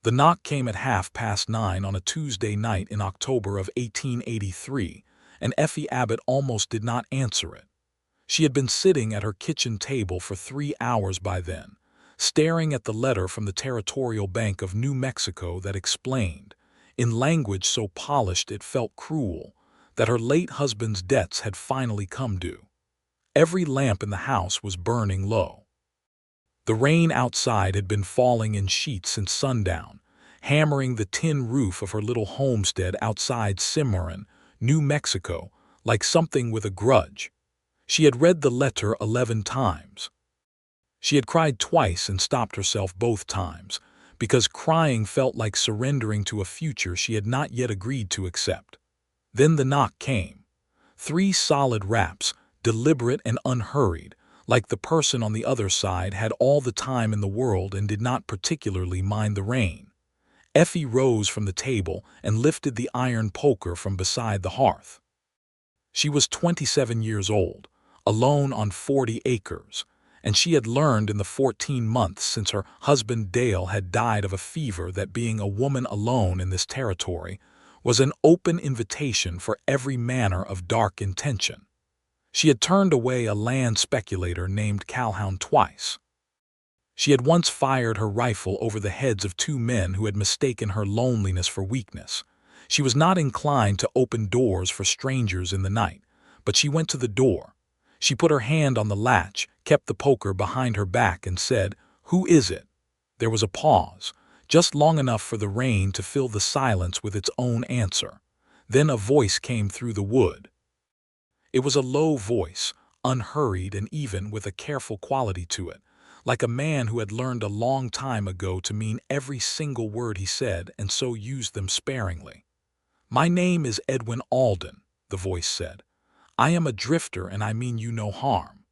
The knock came at 9:30 on a Tuesday night in October of 1883, and Effie Abbott almost did not answer it. She had been sitting at her kitchen table for 3 hours by then, staring at the letter from the Territorial Bank of New Mexico that explained, in language so polished it felt cruel, that her late husband's debts had finally come due. Every lamp in the house was burning low. The rain outside had been falling in sheets since sundown, hammering the tin roof of her little homestead outside Cimarron, New Mexico, like something with a grudge. She had read the letter 11 times. She had cried twice and stopped herself both times, because crying felt like surrendering to a future she had not yet agreed to accept. Then the knock came. 3 solid raps, deliberate and unhurried, like the person on the other side had all the time in the world and did not particularly mind the rain. Effie rose from the table and lifted the iron poker from beside the hearth. She was 27 years old, alone on 40 acres, and she had learned in the 14 months since her husband Dale had died of a fever that being a woman alone in this territory was an open invitation for every manner of dark intention. She had turned away a land speculator named Calhoun twice. She had once fired her rifle over the heads of 2 men who had mistaken her loneliness for weakness. She was not inclined to open doors for strangers in the night, but she went to the door. She put her hand on the latch, kept the poker behind her back, and said, "Who is it?" There was a pause, just long enough for the rain to fill the silence with its own answer. Then a voice came through the wood. It was a low voice, unhurried and even with a careful quality to it, like a man who had learned a long time ago to mean every single word he said and so used them sparingly. "My name is Edwin Alden," the voice said. "I am a drifter and I mean you no harm.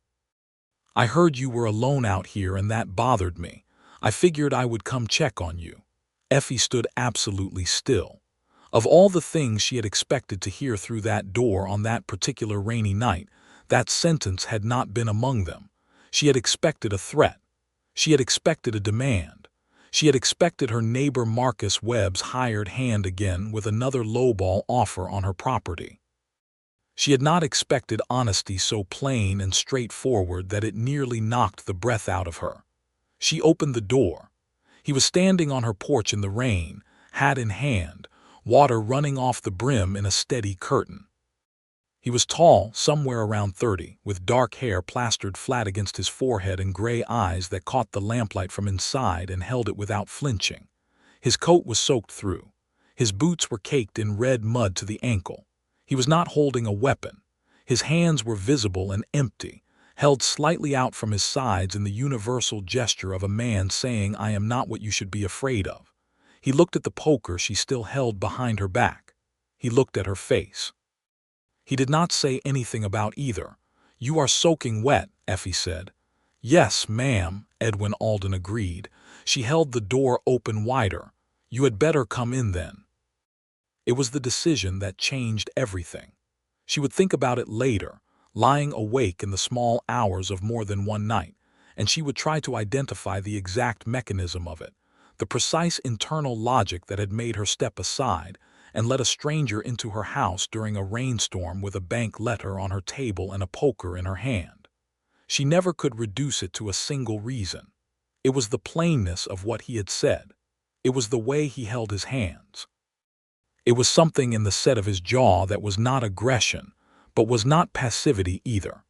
I heard you were alone out here and that bothered me. I figured I would come check on you." Effie stood absolutely still. Of all the things she had expected to hear through that door on that particular rainy night, that sentence had not been among them. She had expected a threat. She had expected a demand. She had expected her neighbor Marcus Webb's hired hand again with another lowball offer on her property. She had not expected honesty so plain and straightforward that it nearly knocked the breath out of her. She opened the door. He was standing on her porch in the rain, hat in hand, water running off the brim in a steady curtain. He was tall, somewhere around 30, with dark hair plastered flat against his forehead and gray eyes that caught the lamplight from inside and held it without flinching. His coat was soaked through. His boots were caked in red mud to the ankle. He was not holding a weapon. His hands were visible and empty, held slightly out from his sides in the universal gesture of a man saying, "I am not what you should be afraid of." He looked at the poker she still held behind her back. He looked at her face. He did not say anything about either. "You are soaking wet," Effie said. "Yes, ma'am," Edwin Alden agreed. She held the door open wider. "You had better come in then." It was the decision that changed everything. She would think about it later, lying awake in the small hours of more than one night, and she would try to identify the exact mechanism of it, the precise internal logic that had made her step aside and let a stranger into her house during a rainstorm with a bank letter on her table and a poker in her hand. She never could reduce it to a single reason. It was the plainness of what he had said. It was the way he held his hands. It was something in the set of his jaw that was not aggression, but was not passivity either.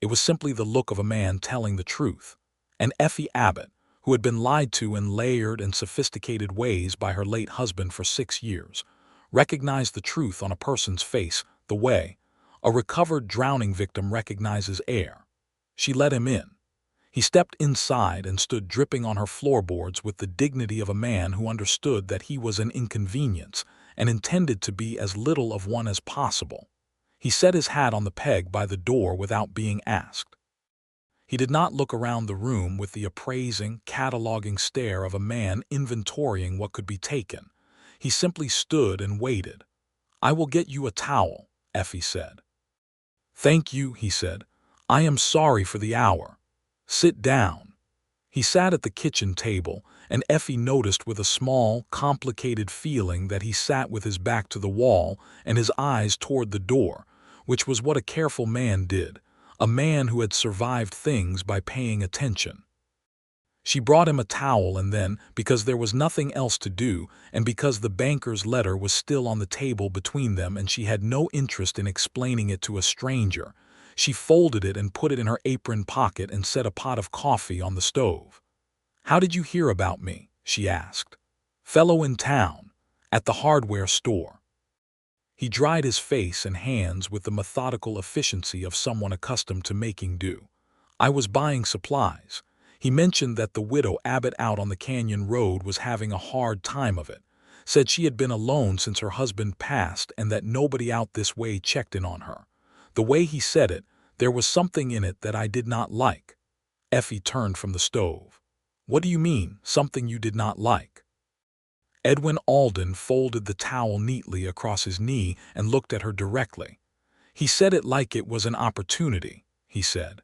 It was simply the look of a man telling the truth. And Effie Abbott, who had been lied to in layered and sophisticated ways by her late husband for 6 years, recognized the truth on a person's face the way a recovered drowning victim recognizes air. She let him in. He stepped inside and stood dripping on her floorboards with the dignity of a man who understood that he was an inconvenience and intended to be as little of one as possible. He set his hat on the peg by the door without being asked. He did not look around the room with the appraising, cataloging stare of a man inventorying what could be taken. He simply stood and waited. "I will get you a towel," Effie said. "Thank you," he said. "I am sorry for the hour. Sit down." He sat at the kitchen table, and Effie noticed with a small, complicated feeling that he sat with his back to the wall and his eyes toward the door, which was what a careful man did, a man who had survived things by paying attention. She brought him a towel and then, because there was nothing else to do, and because the banker's letter was still on the table between them and she had no interest in explaining it to a stranger, she folded it and put it in her apron pocket and set a pot of coffee on the stove. "How did you hear about me?" she asked. "Fellow in town, at the hardware store." He dried his face and hands with the methodical efficiency of someone accustomed to making do. "I was buying supplies." He mentioned that the widow Abbott out on the canyon road was having a hard time of it, said she had been alone since her husband passed and that nobody out this way checked in on her. The way he said it, there was something in it that I did not like. Effie turned from the stove. "What do you mean, something you did not like?" Edwin Alden folded the towel neatly across his knee and looked at her directly. "He said it like it was an opportunity," he said.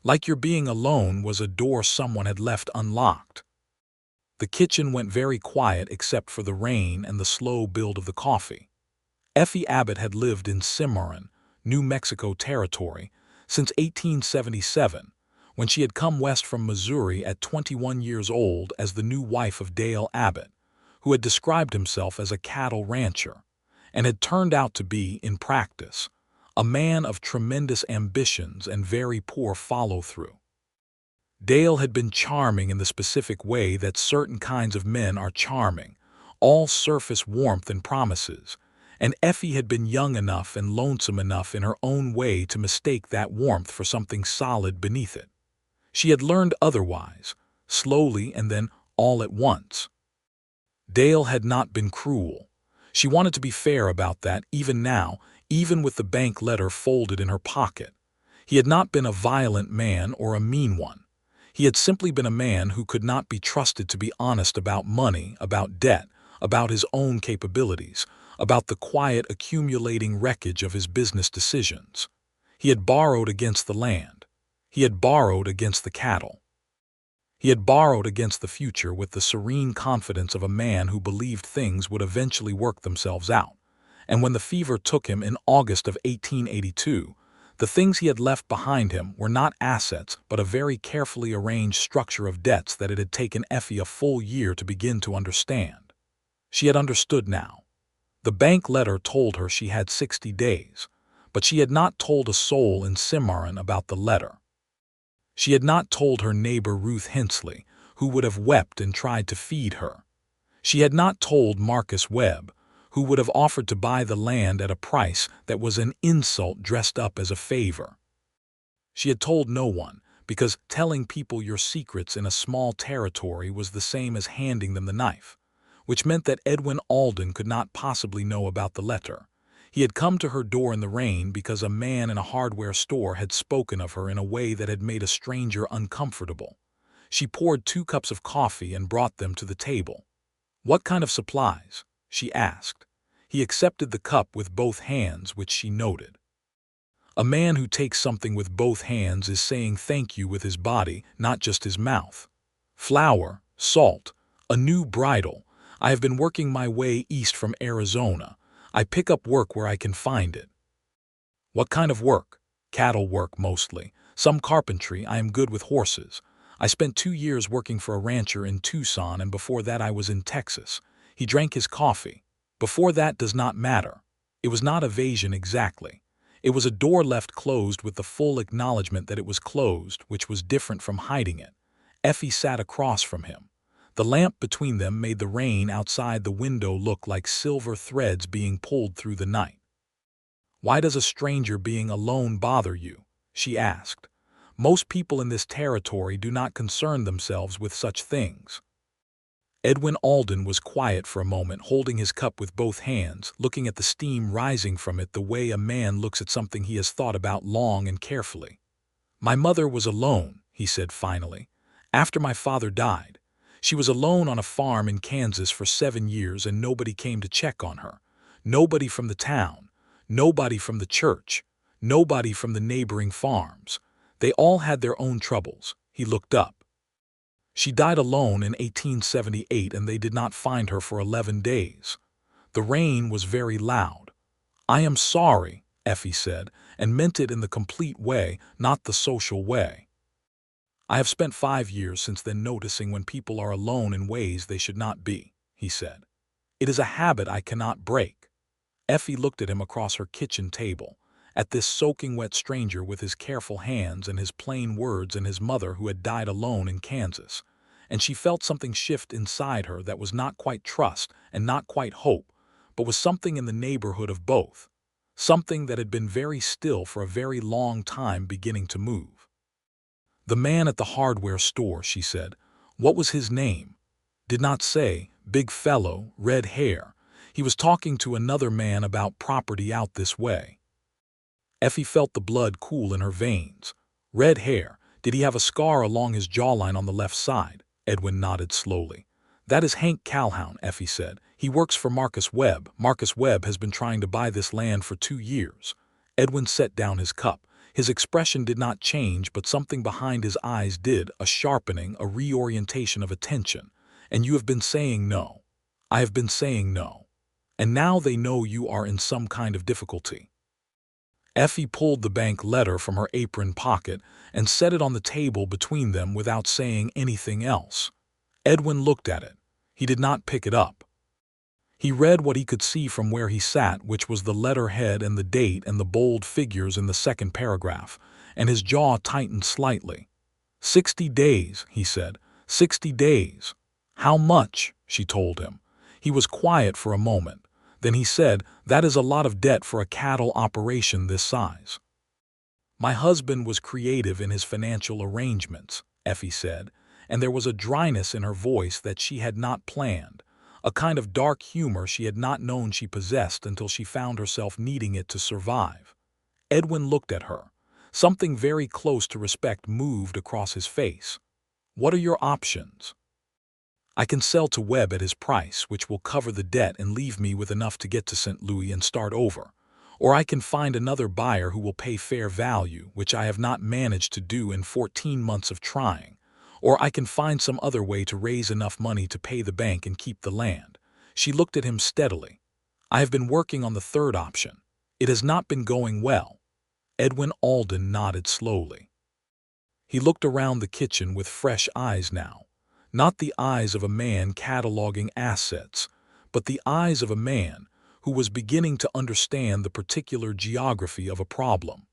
"Like your being alone was a door someone had left unlocked." The kitchen went very quiet except for the rain and the slow build of the coffee. Effie Abbott had lived in Cimarron, New Mexico Territory, since 1877, when she had come west from Missouri at 21 years old as the new wife of Dale Abbott, who had described himself as a cattle rancher, and had turned out to be, in practice, a man of tremendous ambitions and very poor follow-through. Dale had been charming in the specific way that certain kinds of men are charming, all surface warmth and promises, and Effie had been young enough and lonesome enough in her own way to mistake that warmth for something solid beneath it. She had learned otherwise, slowly and then all at once. Dale had not been cruel. She wanted to be fair about that even now, even with the bank letter folded in her pocket. He had not been a violent man or a mean one. He had simply been a man who could not be trusted to be honest about money, about debt, about his own capabilities, about the quiet accumulating wreckage of his business decisions. He had borrowed against the land. He had borrowed against the cattle. He had borrowed against the future with the serene confidence of a man who believed things would eventually work themselves out. And when the fever took him in August of 1882, the things he had left behind him were not assets but a very carefully arranged structure of debts that it had taken Effie a full year to begin to understand. She had understood now. The bank letter told her she had 60 days, but she had not told a soul in Cimarron about the letter. She had not told her neighbor Ruth Hensley, who would have wept and tried to feed her. She had not told Marcus Webb, who would have offered to buy the land at a price that was an insult dressed up as a favor. She had told no one, because telling people your secrets in a small territory was the same as handing them the knife, which meant that Edwin Alden could not possibly know about the letter. He had come to her door in the rain because a man in a hardware store had spoken of her in a way that had made a stranger uncomfortable. She poured 2 cups of coffee and brought them to the table. "What kind of supplies?" she asked. He accepted the cup with both hands, which she noted. A man who takes something with both hands is saying thank you with his body, not just his mouth. "Flour, salt, a new bridle. I have been working my way east from Arizona. I pick up work where I can find it." "What kind of work?" "Cattle work mostly. Some carpentry. I am good with horses. I spent 2 years working for a rancher in Tucson, and before that I was in Texas." He drank his coffee. "Before that does not matter." It was not evasion exactly. It was a door left closed with the full acknowledgement that it was closed, which was different from hiding it. Effie sat across from him. The lamp between them made the rain outside the window look like silver threads being pulled through the night. "Why does a stranger being alone bother you?" she asked. "Most people in this territory do not concern themselves with such things." Edwin Alden was quiet for a moment, holding his cup with both hands, looking at the steam rising from it the way a man looks at something he has thought about long and carefully. "My mother was alone," he said finally, "after my father died. She was alone on a farm in Kansas for 7 years and nobody came to check on her. Nobody from the town, nobody from the church, nobody from the neighboring farms. They all had their own troubles." He looked up. She died alone in 1878 and they did not find her for 11 days. The rain was very loud. "I am sorry," Effie said, and meant it in the complete way, not the social way. "I have spent 5 years since then noticing when people are alone in ways they should not be," he said. "It is a habit I cannot break." Effie looked at him across her kitchen table, at this soaking wet stranger with his careful hands and his plain words and his mother who had died alone in Kansas, and she felt something shift inside her that was not quite trust and not quite hope, but was something in the neighborhood of both, something that had been very still for a very long time beginning to move. "The man at the hardware store," she said. "What was his name?" "Did not say. Big fellow, red hair. He was talking to another man about property out this way." Effie felt the blood cool in her veins. "Red hair. Did he have a scar along his jawline on the left side?" Edwin nodded slowly. "That is Hank Calhoun," Effie said. "He works for Marcus Webb. Marcus Webb has been trying to buy this land for 2 years." Edwin set down his cup. His expression did not change, but something behind his eyes did, a sharpening, a reorientation of attention. "And you have been saying no." "I have been saying no. And now they know you are in some kind of difficulty." Effie pulled the bank letter from her apron pocket and set it on the table between them without saying anything else. Edwin looked at it. He did not pick it up. He read what he could see from where he sat, which was the letterhead and the date and the bold figures in the second paragraph, and his jaw tightened slightly. 60 days, he said. 60 days. "How much?" she told him. He was quiet for a moment. Then he said, "That is a lot of debt for a cattle operation this size." "My husband was creative in his financial arrangements," Effie said, and there was a dryness in her voice that she had not planned, a kind of dark humor she had not known she possessed until she found herself needing it to survive. Edwin looked at her. Something very close to respect moved across his face. "What are your options?" "I can sell to Webb at his price, which will cover the debt and leave me with enough to get to St. Louis and start over. Or I can find another buyer who will pay fair value, which I have not managed to do in 14 months of trying. Or I can find some other way to raise enough money to pay the bank and keep the land." She looked at him steadily. "I have been working on the third option. It has not been going well." Edwin Alden nodded slowly. He looked around the kitchen with fresh eyes now. Not the eyes of a man cataloging assets, but the eyes of a man who was beginning to understand the particular geography of a problem.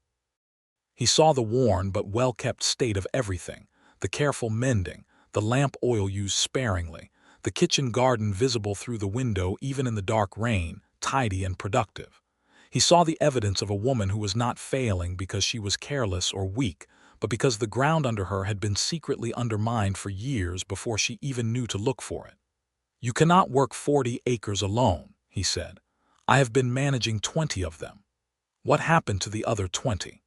He saw the worn but well-kept state of everything, the careful mending, the lamp oil used sparingly, the kitchen garden visible through the window even in the dark rain, tidy and productive. He saw the evidence of a woman who was not failing because she was careless or weak, but because the ground under her had been secretly undermined for years before she even knew to look for it. "You cannot work 40 acres alone," he said. "I have been managing 20 of them." "What happened to the other 20?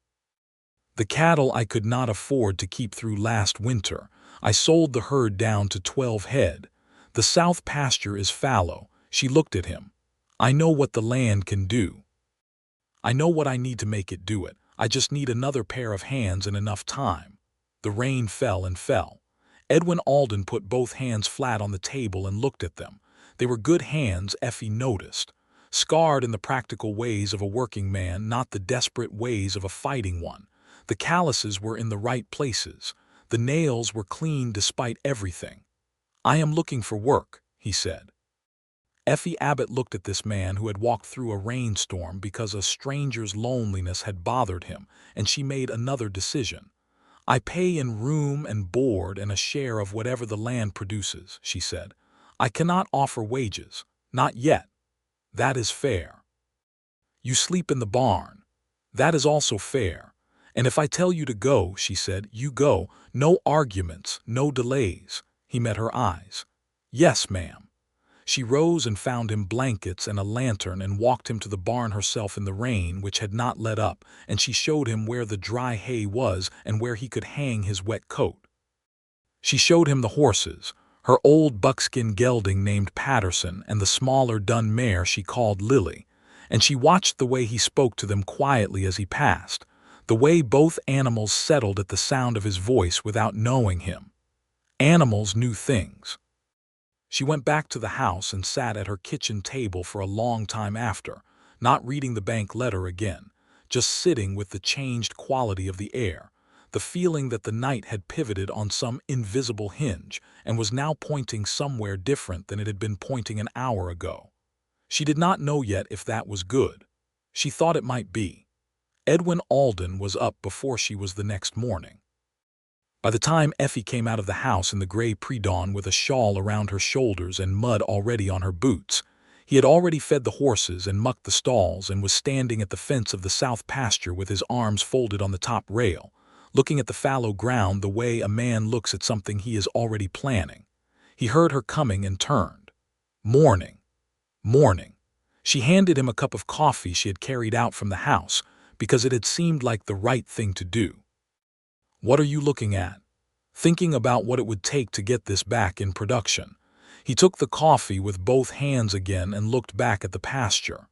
"The cattle I could not afford to keep through last winter. I sold the herd down to 12 head. The south pasture is fallow." She looked at him. "I know what the land can do. I know what I need to make it do it. I just need another pair of hands and enough time." The rain fell and fell. Edwin Alden put both hands flat on the table and looked at them. They were good hands, Effie noticed. Scarred in the practical ways of a working man, not the desperate ways of a fighting one. The calluses were in the right places. The nails were clean despite everything. "I am looking for work," he said. Effie Abbott looked at this man who had walked through a rainstorm because a stranger's loneliness had bothered him, and she made another decision. "I pay in room and board and a share of whatever the land produces," she said. "I cannot offer wages. Not yet. That is fair. You sleep in the barn. That is also fair. And if I tell you to go," she said, "you go. No arguments, no delays." He met her eyes. "Yes, ma'am." She rose and found him blankets and a lantern and walked him to the barn herself in the rain, which had not let up, and she showed him where the dry hay was and where he could hang his wet coat. She showed him the horses, her old buckskin gelding named Patterson and the smaller dun mare she called Lily, and she watched the way he spoke to them quietly as he passed, the way both animals settled at the sound of his voice without knowing him. Animals knew things. She went back to the house and sat at her kitchen table for a long time after, not reading the bank letter again, just sitting with the changed quality of the air, the feeling that the night had pivoted on some invisible hinge and was now pointing somewhere different than it had been pointing an hour ago. She did not know yet if that was good. She thought it might be. Edwin Alden was up before she was the next morning. By the time Effie came out of the house in the gray pre-dawn with a shawl around her shoulders and mud already on her boots, he had already fed the horses and mucked the stalls and was standing at the fence of the south pasture with his arms folded on the top rail, looking at the fallow ground the way a man looks at something he is already planning. He heard her coming and turned. Morning. Morning. She handed him a cup of coffee she had carried out from the house because it had seemed like the right thing to do. What are you looking at? Thinking about what it would take to get this back in production. He took the coffee with both hands again and looked back at the pasture.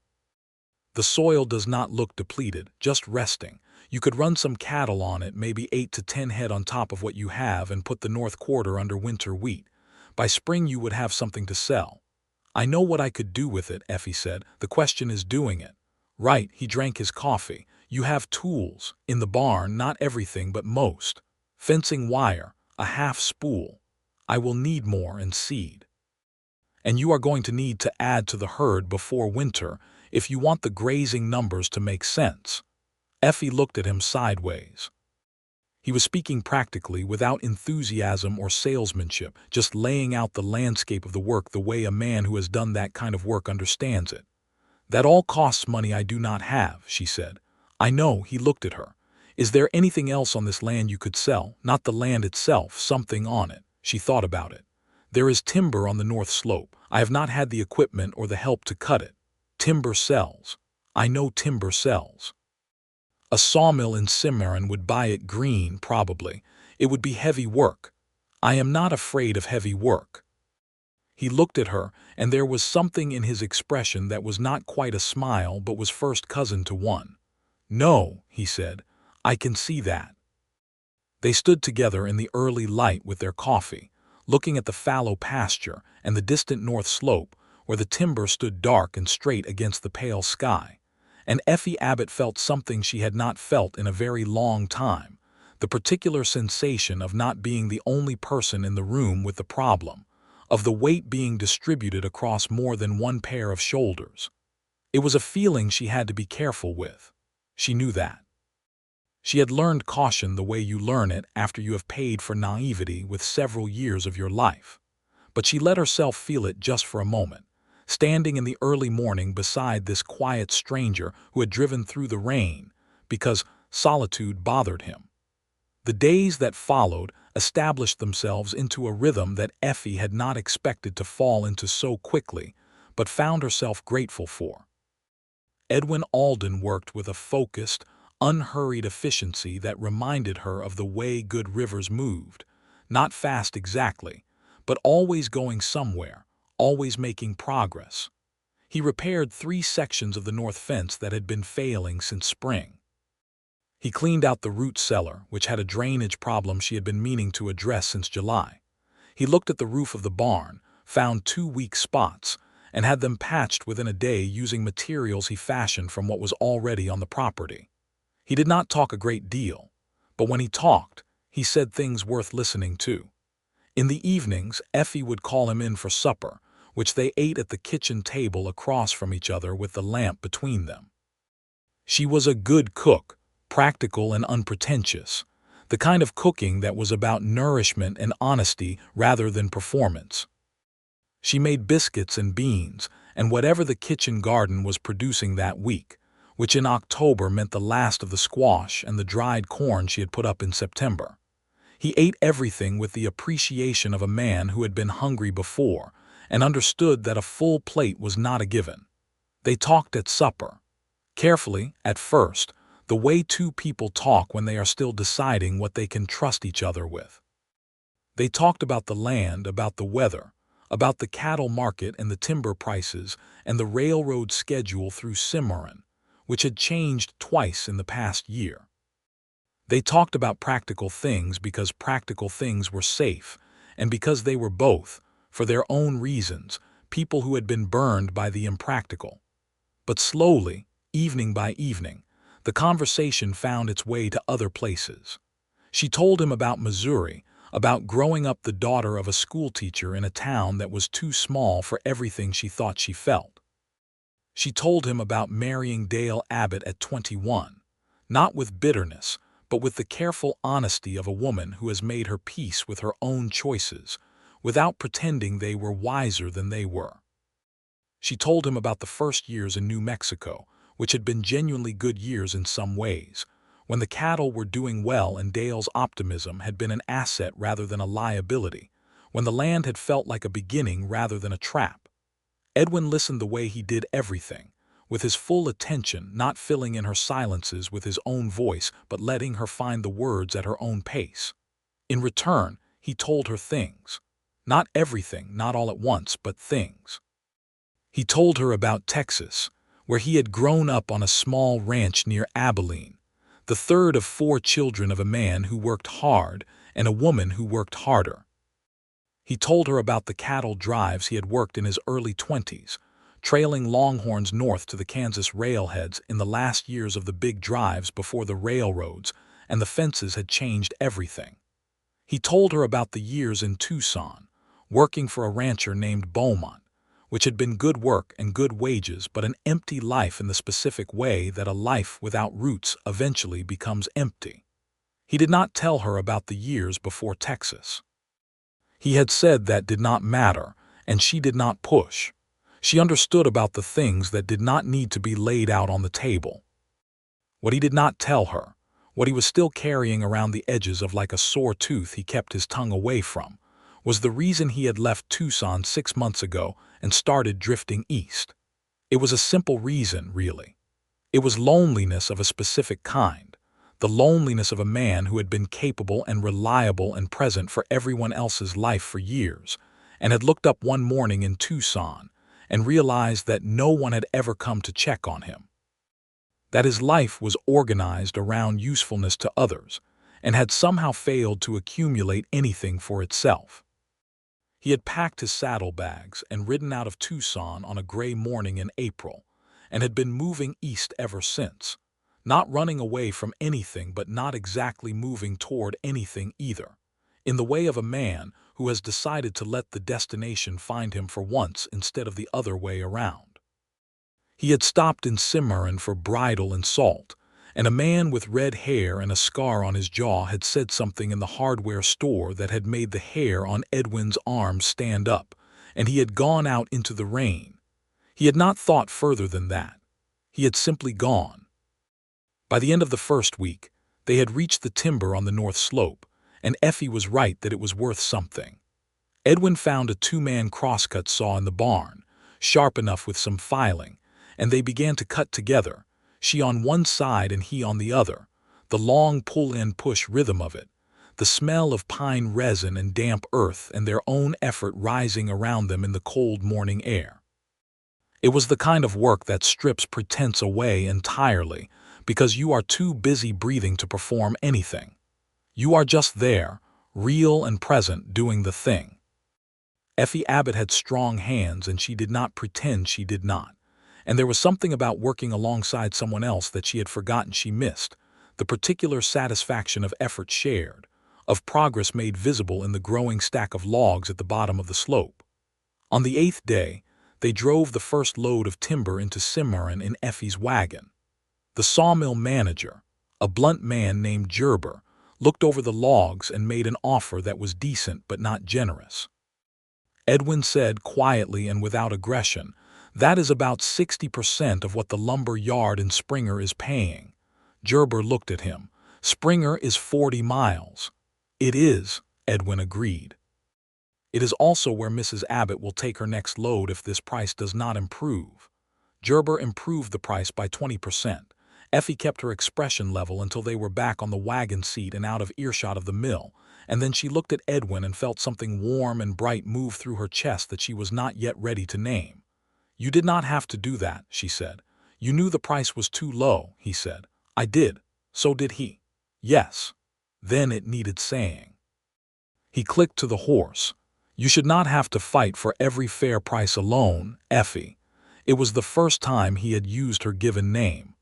The soil does not look depleted, just resting. You could run some cattle on it, maybe 8 to 10 head on top of what you have, and put the north quarter under winter wheat. By spring you would have something to sell. I know what I could do with it, Effie said. The question is doing it. Right, he drank his coffee. You have tools. In the barn, not everything, but most. Fencing wire, a half spool. I will need more and seed. And you are going to need to add to the herd before winter if you want the grazing numbers to make sense. Effie looked at him sideways. He was speaking practically, without enthusiasm or salesmanship, just laying out the landscape of the work the way a man who has done that kind of work understands it. That all costs money I do not have, she said. I know, he looked at her. Is there anything else on this land you could sell? Not the land itself, something on it. She thought about it. There is timber on the north slope. I have not had the equipment or the help to cut it. Timber sells. I know timber sells. A sawmill in Cimarron would buy it green, probably. It would be heavy work. I am not afraid of heavy work. He looked at her, and there was something in his expression that was not quite a smile but was first cousin to one. No, he said, I can see that. They stood together in the early light with their coffee, looking at the fallow pasture and the distant north slope where the timber stood dark and straight against the pale sky. And Effie Abbott felt something she had not felt in a very long time, the particular sensation of not being the only person in the room with the problem, of the weight being distributed across more than one pair of shoulders. It was a feeling she had to be careful with. She knew that. She had learned caution the way you learn it after you have paid for naivety with several years of your life. But she let herself feel it just for a moment, standing in the early morning beside this quiet stranger who had driven through the rain because solitude bothered him. The days that followed established themselves into a rhythm that Effie had not expected to fall into so quickly, but found herself grateful for. Edwin Alden worked with a focused, unhurried efficiency that reminded her of the way good rivers moved, not fast exactly, but always going somewhere, always making progress. He repaired 3 sections of the north fence that had been failing since spring. He cleaned out the root cellar, which had a drainage problem she had been meaning to address since July. He looked at the roof of the barn, found 2 weak spots, and had them patched within a day using materials he fashioned from what was already on the property. He did not talk a great deal, but when he talked, he said things worth listening to. In the evenings, Effie would call him in for supper, which they ate at the kitchen table across from each other with the lamp between them. She was a good cook, practical and unpretentious, the kind of cooking that was about nourishment and honesty rather than performance. She made biscuits and beans and whatever the kitchen garden was producing that week, which in October meant the last of the squash and the dried corn she had put up in September. He ate everything with the appreciation of a man who had been hungry before and understood that a full plate was not a given. They talked at supper. Carefully, at first, the way 2 people talk when they are still deciding what they can trust each other with. They talked about the land, about the weather, about the cattle market and the timber prices and the railroad schedule through Cimarron, which had changed twice in the past year. They talked about practical things because practical things were safe, and because they were both, for their own reasons, people who had been burned by the impractical. But slowly, evening by evening, the conversation found its way to other places. She told him about Missouri, about growing up the daughter of a schoolteacher in a town that was too small for everything she thought she felt. She told him about marrying Dale Abbott at 21, not with bitterness, but with the careful honesty of a woman who has made her peace with her own choices, without pretending they were wiser than they were. She told him about the first years in New Mexico, which had been genuinely good years in some ways, when the cattle were doing well and Dale's optimism had been an asset rather than a liability, when the land had felt like a beginning rather than a trap. Edwin listened the way he did everything, with his full attention, not filling in her silences with his own voice but letting her find the words at her own pace. In return, he told her things. Not everything, not all at once, but things. He told her about Texas, where he had grown up on a small ranch near Abilene, the third of 4 children of a man who worked hard and a woman who worked harder. He told her about the cattle drives he had worked in his early 20s, trailing longhorns north to the Kansas railheads in the last years of the big drives before the railroads and the fences had changed everything. He told her about the years in Tucson, working for a rancher named Beaumont, which had been good work and good wages but an empty life in the specific way that a life without roots eventually becomes empty. He did not tell her about the years before Texas. He had said that did not matter, and she did not push. She understood about the things that did not need to be laid out on the table. What he did not tell her, what he was still carrying around the edges of like a sore tooth he kept his tongue away from, was the reason he had left Tucson 6 months ago and started drifting east. It was a simple reason, really. It was loneliness of a specific kind, the loneliness of a man who had been capable and reliable and present for everyone else's life for years, and had looked up one morning in Tucson and realized that no one had ever come to check on him. That his life was organized around usefulness to others and had somehow failed to accumulate anything for itself. He had packed his saddlebags and ridden out of Tucson on a gray morning in April, and had been moving east ever since, not running away from anything but not exactly moving toward anything either, in the way of a man who has decided to let the destination find him for once instead of the other way around. He had stopped in Cimarron for bridle and salt, and a man with red hair and a scar on his jaw had said something in the hardware store that had made the hair on Edwin's arm stand up, and he had gone out into the rain. He had not thought further than that. He had simply gone. By the end of the first week, they had reached the timber on the north slope, and Effie was right that it was worth something. Edwin found a 2-man crosscut saw in the barn, sharp enough with some filing, and they began to cut together, she on one side and he on the other, the long pull-in-push rhythm of it, the smell of pine resin and damp earth and their own effort rising around them in the cold morning air. It was the kind of work that strips pretense away entirely because you are too busy breathing to perform anything. You are just there, real and present, doing the thing. Effie Abbott had strong hands and she did not pretend she did not. And there was something about working alongside someone else that she had forgotten she missed, the particular satisfaction of effort shared, of progress made visible in the growing stack of logs at the bottom of the slope. On the 8th day, they drove the first load of timber into Cimarron in Effie's wagon. The sawmill manager, a blunt man named Gerber, looked over the logs and made an offer that was decent but not generous. Edwin said quietly and without aggression, "That is about 60% of what the lumber yard in Springer is paying." Gerber looked at him. "Springer is 40 miles. "It is," Edwin agreed. "It is also where Mrs. Abbott will take her next load if this price does not improve." Gerber improved the price by 20%. Effie kept her expression level until they were back on the wagon seat and out of earshot of the mill, and then she looked at Edwin and felt something warm and bright move through her chest that she was not yet ready to name. "You did not have to do that," she said. "You knew the price was too low," he said. "I did. So did he." "Yes." Then it needed saying. He clicked to the horse. "You should not have to fight for every fair price alone, Effie." It was the first time he had used her given name.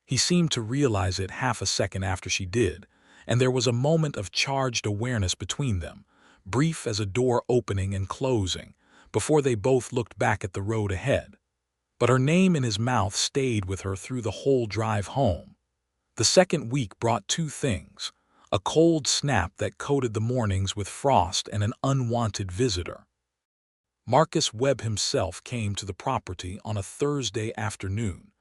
He seemed to realize it half a second after she did, and there was a moment of charged awareness between them, brief as a door opening and closing, before they both looked back at the road ahead. But her name in his mouth stayed with her through the whole drive home. The second week brought two things: a cold snap that coated the mornings with frost and an unwanted visitor. Marcus Webb himself came to the property on a Thursday afternoon,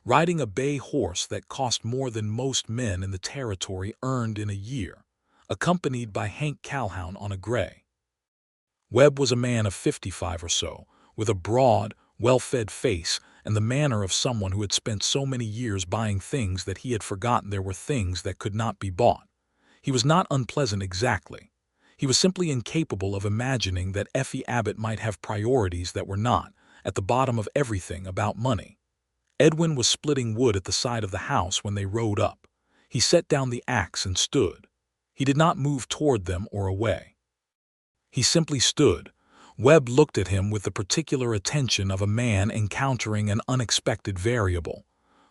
riding a bay horse that cost more than most men in the territory earned in a year, accompanied by Hank Calhoun on a gray. Webb was a man of 55 or so, with a broad, well-fed face and the manner of someone who had spent so many years buying things that he had forgotten there were things that could not be bought. He was not unpleasant exactly. He was simply incapable of imagining that Effie Abbott might have priorities that were not, at the bottom of everything, about money. Edwin was splitting wood at the side of the house when they rode up. He set down the axe and stood. He did not move toward them or away. He simply stood. Webb looked at him with the particular attention of a man encountering an unexpected variable.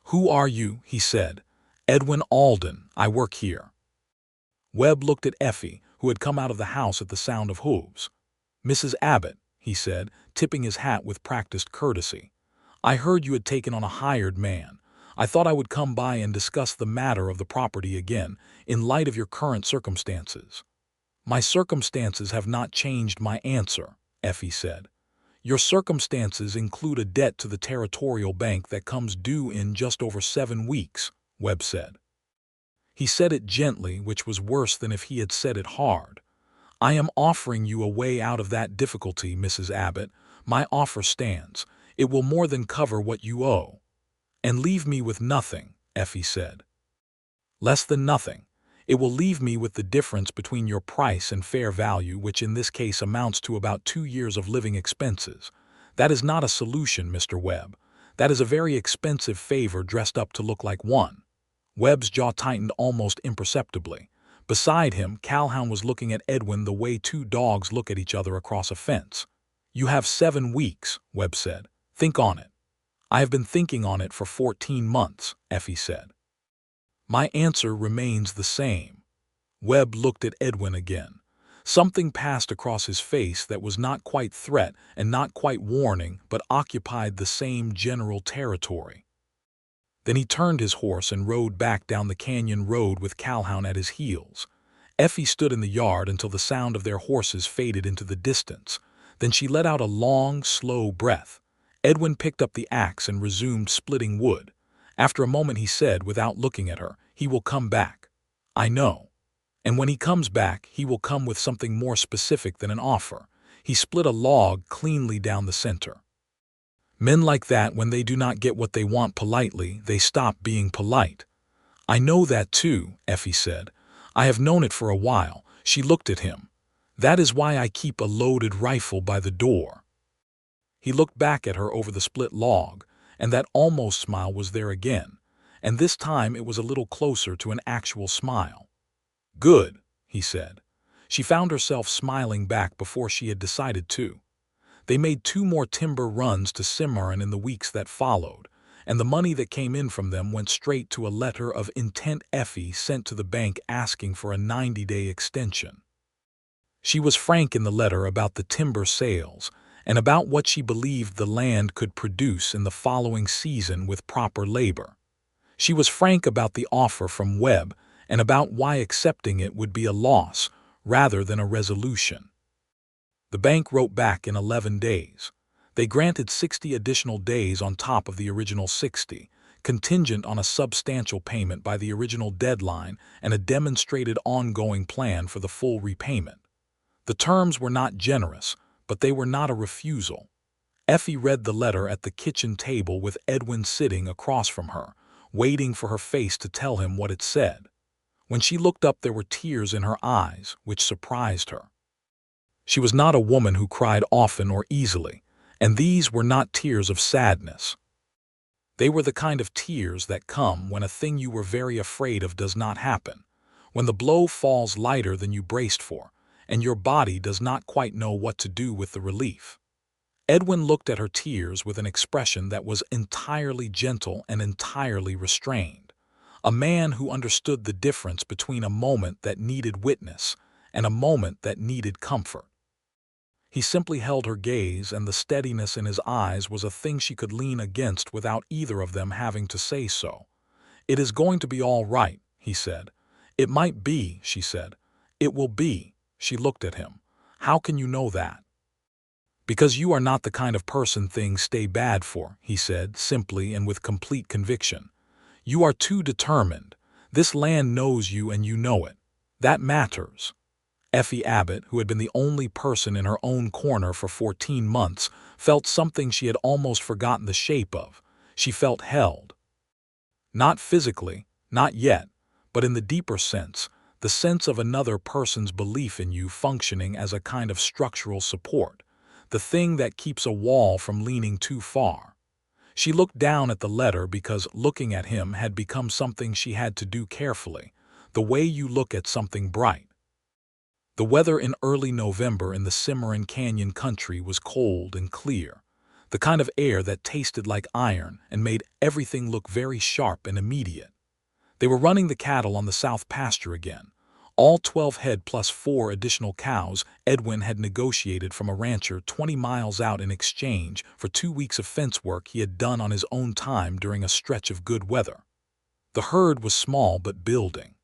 "Who are you?" he said. "Edwin Alden. I work here." Webb looked at Effie, who had come out of the house at the sound of hooves. "Mrs. Abbott," he said, tipping his hat with practiced courtesy. "I heard you had taken on a hired man. I thought I would come by and discuss the matter of the property again, in light of your current circumstances." "My circumstances have not changed my answer," Effie said. "Your circumstances include a debt to the Territorial Bank that comes due in just over 7 weeks, Webb said. He said it gently, which was worse than if he had said it hard. "I am offering you a way out of that difficulty, Mrs. Abbott. My offer stands. It will more than cover what you owe." "And leave me with nothing," Effie said. "Less than nothing. It will leave me with the difference between your price and fair value, which in this case amounts to about 2 years of living expenses. That is not a solution, Mr. Webb. That is a very expensive favor dressed up to look like one." Webb's jaw tightened almost imperceptibly. Beside him, Calhoun was looking at Edwin the way two dogs look at each other across a fence. "You have 7 weeks, Webb said. "Think on it." "I have been thinking on it for 14 months, Effie said. "My answer remains the same." Webb looked at Edwin again. Something passed across his face that was not quite threat and not quite warning, but occupied the same general territory. Then he turned his horse and rode back down the canyon road with Calhoun at his heels. Effie stood in the yard until the sound of their horses faded into the distance. Then she let out a long, slow breath. Edwin picked up the axe and resumed splitting wood. After a moment he said, without looking at her, "He will come back. I know. And when he comes back, he will come with something more specific than an offer." He split a log cleanly down the center. "Men like that, when they do not get what they want politely, they stop being polite." "I know that too," Effie said. "I have known it for a while." She looked at him. "That is why I keep a loaded rifle by the door." He looked back at her over the split log, and that almost smile was there again, and this time it was a little closer to an actual smile. "Good," he said. She found herself smiling back before she had decided to. They made 2 more timber runs to Cimarron in the weeks that followed, and the money that came in from them went straight to a letter of intent Effie sent to the bank asking for a 90-day extension. She was frank in the letter about the timber sales and about what she believed the land could produce in the following season with proper labor. She was frank about the offer from Webb and about why accepting it would be a loss rather than a resolution. The bank wrote back in 11 days. They granted 60 additional days on top of the original 60, contingent on a substantial payment by the original deadline and a demonstrated ongoing plan for the full repayment. The terms were not generous, but they were not a refusal. Effie read the letter at the kitchen table with Edwin sitting across from her, waiting for her face to tell him what it said. When she looked up, there were tears in her eyes, which surprised her. She was not a woman who cried often or easily, and these were not tears of sadness. They were the kind of tears that come when a thing you were very afraid of does not happen, when the blow falls lighter than you braced for, and your body does not quite know what to do with the relief. Edwin looked at her tears with an expression that was entirely gentle and entirely restrained. A man who understood the difference between a moment that needed witness and a moment that needed comfort. He simply held her gaze, and the steadiness in his eyes was a thing she could lean against without either of them having to say so. "It is going to be all right," he said. "It might be," she said. "It will be." She looked at him. "How can you know that?" "Because you are not the kind of person things stay bad for," he said, simply and with complete conviction. "You are too determined. This land knows you and you know it. That matters." Effie Abbott, who had been the only person in her own corner for 14 months, felt something she had almost forgotten the shape of. She felt held. Not physically, not yet, but in the deeper sense, the sense of another person's belief in you functioning as a kind of structural support, the thing that keeps a wall from leaning too far. She looked down at the letter because looking at him had become something she had to do carefully, the way you look at something bright. The weather in early November in the Cimarron Canyon country was cold and clear, the kind of air that tasted like iron and made everything look very sharp and immediate. They were running the cattle on the south pasture again. All 12 head plus 4 additional cows Edwin had negotiated from a rancher 20 miles out in exchange for 2 weeks of fence work he had done on his own time during a stretch of good weather. The herd was small but building.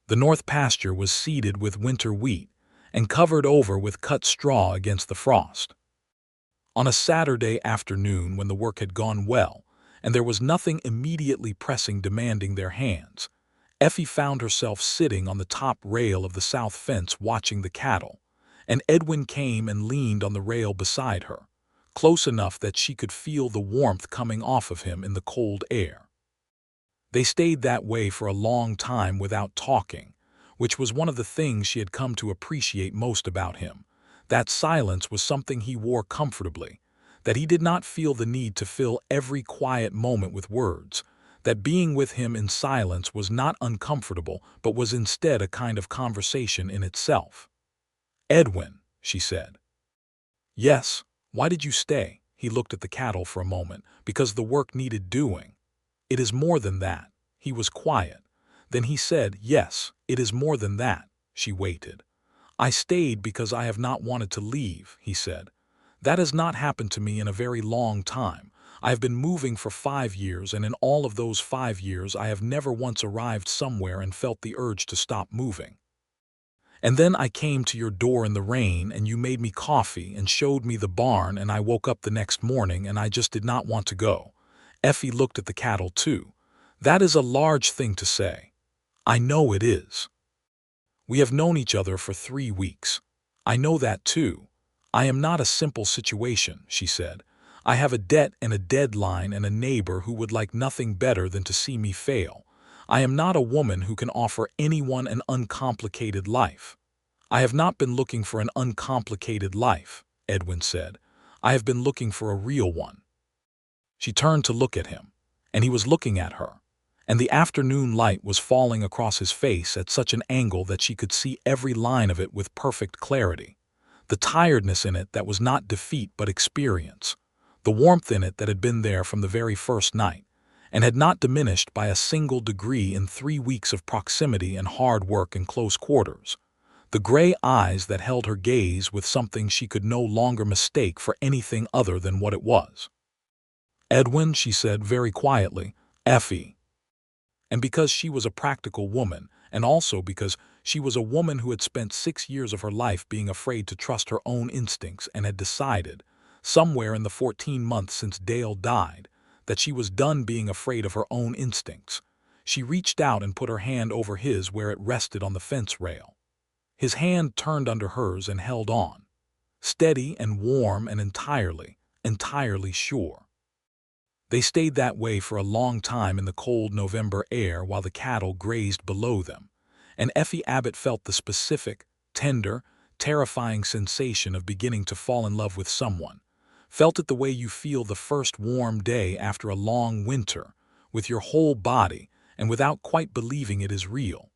The north pasture was seeded with winter wheat and covered over with cut straw against the frost. On a Saturday afternoon when the work had gone well, and there was nothing immediately pressing demanding their hands, Effie found herself sitting on the top rail of the south fence watching the cattle, and Edwin came and leaned on the rail beside her, close enough that she could feel the warmth coming off of him in the cold air. They stayed that way for a long time without talking, which was one of the things she had come to appreciate most about him. That silence was something he wore comfortably, that he did not feel the need to fill every quiet moment with words, that being with him in silence was not uncomfortable but was instead a kind of conversation in itself. "Edwin," she said. "Yes, why did you stay?" He looked at the cattle for a moment. "Because the work needed doing." "It is more than that." He was quiet. Then he said, "Yes, it is more than that." She waited. "I stayed because I have not wanted to leave," he said. "That has not happened to me in a very long time. I have been moving for 5 years, and in all of those 5 years I have never once arrived somewhere and felt the urge to stop moving. And then I came to your door in the rain, and you made me coffee and showed me the barn, and I woke up the next morning and I just did not want to go." Effie looked at the cattle too. "That is a large thing to say." "I know it is. We have known each other for 3 weeks. I know that too. I am not a simple situation," she said. "I have a debt and a deadline and a neighbor who would like nothing better than to see me fail. I am not a woman who can offer anyone an uncomplicated life." "I have not been looking for an uncomplicated life," Edwin said. "I have been looking for a real one." She turned to look at him, and he was looking at her, and the afternoon light was falling across his face at such an angle that she could see every line of it with perfect clarity. The tiredness in it that was not defeat but experience, the warmth in it that had been there from the very first night, and had not diminished by a single degree in 3 weeks of proximity and hard work in close quarters. The gray eyes that held her gaze with something she could no longer mistake for anything other than what it was. "Edwin," she said very quietly, "Effie." And because she was a practical woman, and also because she was a woman who had spent 6 years of her life being afraid to trust her own instincts and had decided, somewhere in the 14 months since Dale died, that she was done being afraid of her own instincts, she reached out and put her hand over his where it rested on the fence rail. His hand turned under hers and held on, steady and warm and entirely sure. They stayed that way for a long time in the cold November air while the cattle grazed below them, and Effie Abbott felt the specific, tender, terrifying sensation of beginning to fall in love with someone, felt it the way you feel the first warm day after a long winter, with your whole body and without quite believing it is real.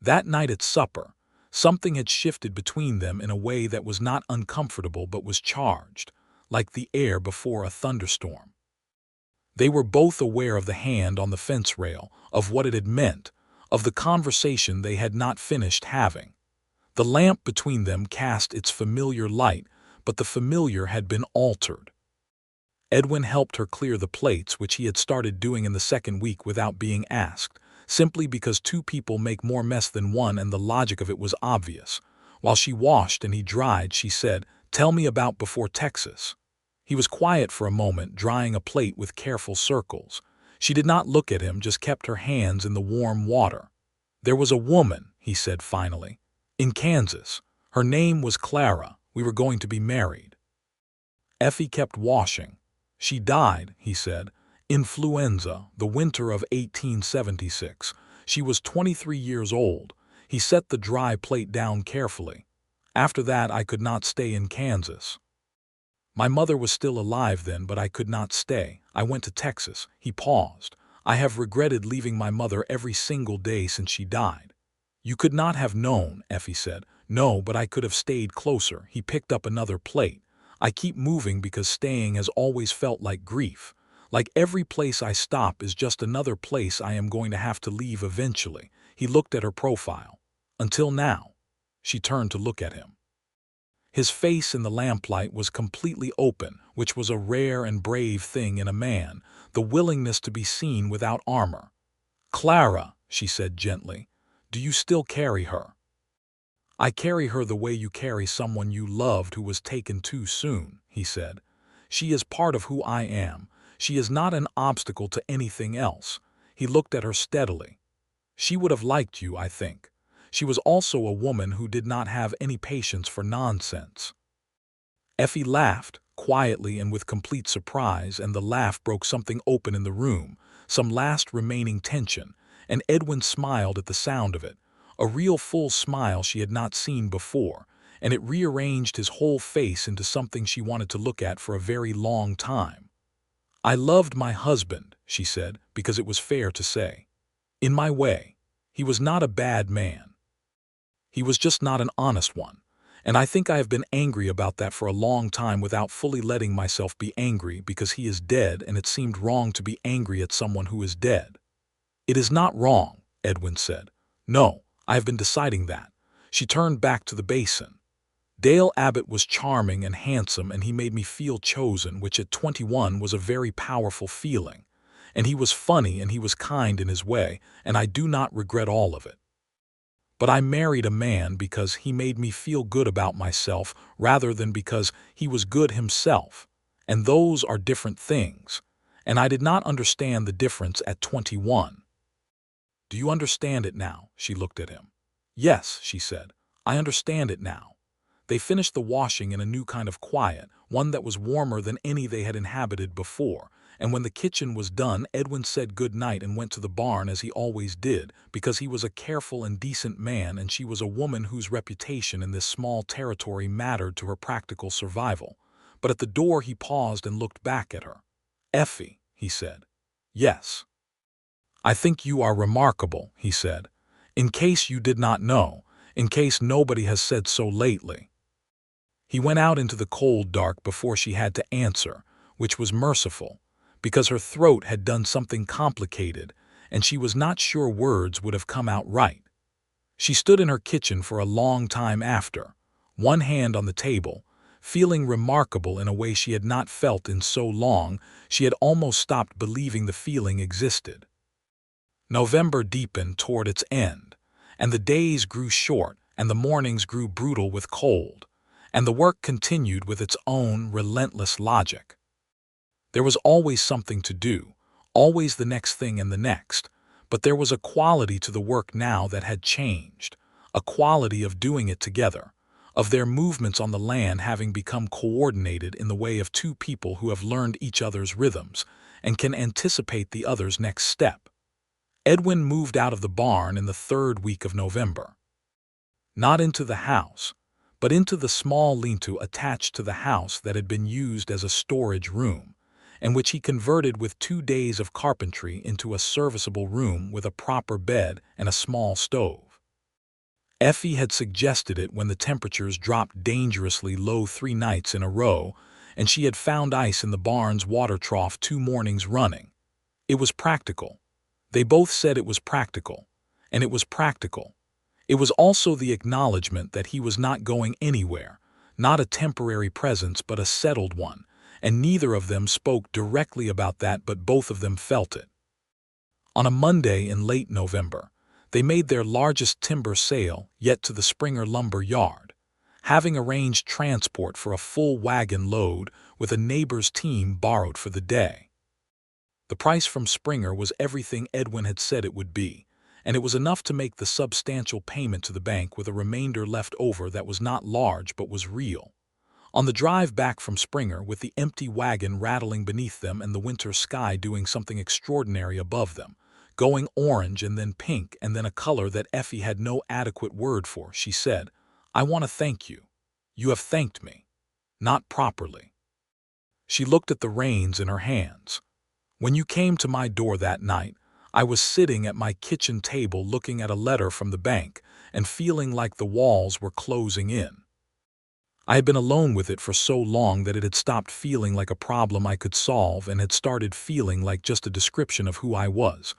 That night at supper, Something had shifted between them in a way that was not uncomfortable but was charged, like the air before a thunderstorm. They were both aware of the hand on the fence rail, of what it had meant, of the conversation they had not finished having. The lamp between them cast its familiar light, but the familiar had been altered. Edwin helped her clear the plates, which he had started doing in the second week without being asked, simply because two people make more mess than one and the logic of it was obvious. While she washed and he dried, she said, "Tell me about before Texas." He was quiet for a moment, drying a plate with careful circles. She did not look at him, just kept her hands in the warm water. "There was a woman," he said finally, "in Kansas. Her name was Clara. We were going to be married." Effie kept washing. "She died," he said. "Influenza, the winter of 1876. She was 23 years old." He set the dry plate down carefully. "After that, I could not stay in Kansas. My mother was still alive then, but I could not stay. I went to Texas." He paused. "I have regretted leaving my mother every single day since she died." "You could not have known," Effie said. "No, but I could have stayed closer." He picked up another plate. "I keep moving because staying has always felt like grief. Like every place I stop is just another place I am going to have to leave eventually." He looked at her profile. "Until now." She turned to look at him. His face in the lamplight was completely open, which was a rare and brave thing in a man, the willingness to be seen without armor. "Clara," she said gently, "do you still carry her?" "I carry her the way you carry someone you loved who was taken too soon," he said. "She is part of who I am. She is not an obstacle to anything else." He looked at her steadily. "She would have liked you, I think. She was also a woman who did not have any patience for nonsense." Effie laughed, quietly and with complete surprise, and the laugh broke something open in the room, some last remaining tension, and Edwin smiled at the sound of it, a real full smile she had not seen before, and it rearranged his whole face into something she wanted to look at for a very long time. "I loved my husband," she said, "because it was fair to say. In my way. He was not a bad man. He was just not an honest one. And I think I have been angry about that for a long time without fully letting myself be angry because he is dead, and it seemed wrong to be angry at someone who is dead." "It is not wrong," Edwin said. "No, I have been deciding that." She turned back to the basin. "Dale Abbott was charming and handsome, and he made me feel chosen, which at 21 was a very powerful feeling. And he was funny and he was kind in his way, and I do not regret all of it. But I married a man because he made me feel good about myself rather than because he was good himself. And those are different things. And I did not understand the difference at 21. "Do you understand it now?" She looked at him. "Yes," she said. "I understand it now." They finished the washing in a new kind of quiet, one that was warmer than any they had inhabited before, and when the kitchen was done, Edwin said good night and went to the barn as he always did, because he was a careful and decent man and she was a woman whose reputation in this small territory mattered to her practical survival. But at the door he paused and looked back at her. "Effie," he said. "Yes." "I think you are remarkable," he said. "In case you did not know, in case nobody has said so lately." He went out into the cold dark before she had to answer, which was merciful, because her throat had done something complicated, and she was not sure words would have come out right. She stood in her kitchen for a long time after, one hand on the table, feeling remarkable in a way she had not felt in so long. She had almost stopped believing the feeling existed. November deepened toward its end, and the days grew short, and the mornings grew brutal with cold, and the work continued with its own relentless logic. There was always something to do, always the next thing and the next, but there was a quality to the work now that had changed, a quality of doing it together, of their movements on the land having become coordinated in the way of two people who have learned each other's rhythms and can anticipate the other's next step. Edwin moved out of the barn in the third week of November. Not into the house, but into the small lean-to attached to the house that had been used as a storage room, and which he converted with 2 days of carpentry into a serviceable room with a proper bed and a small stove. Effie had suggested it when the temperatures dropped dangerously low 3 nights in a row, and she had found ice in the barn's water trough 2 mornings running. It was practical. They both said it was practical, and it was practical. It was also the acknowledgement that he was not going anywhere, not a temporary presence but a settled one, and neither of them spoke directly about that, but both of them felt it. On a Monday in late November, they made their largest timber sale yet to the Springer lumber yard, having arranged transport for a full wagon load with a neighbor's team borrowed for the day. The price from Springer was everything Edwin had said it would be, and it was enough to make the substantial payment to the bank with a remainder left over that was not large but was real. On the drive back from Springer, with the empty wagon rattling beneath them and the winter sky doing something extraordinary above them, going orange and then pink and then a color that Effie had no adequate word for, she said, "I want to thank you. You have thanked me. Not properly." She looked at the reins in her hands. "When you came to my door that night, I was sitting at my kitchen table looking at a letter from the bank and feeling like the walls were closing in. I had been alone with it for so long that it had stopped feeling like a problem I could solve and had started feeling like just a description of who I was.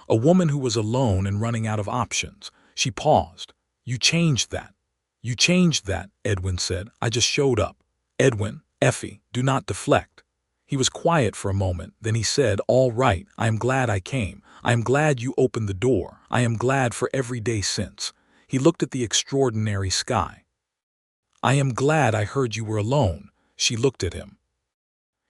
A woman who was alone and running out of options." She paused. "You changed that. You changed that," Edwin said. "I just showed up." "Edwin, Effie, do not deflect." He was quiet for a moment, then he said, "All right, I am glad I came. I am glad you opened the door. I am glad for every day since." He looked at the extraordinary sky. "I am glad I heard you were alone." She looked at him.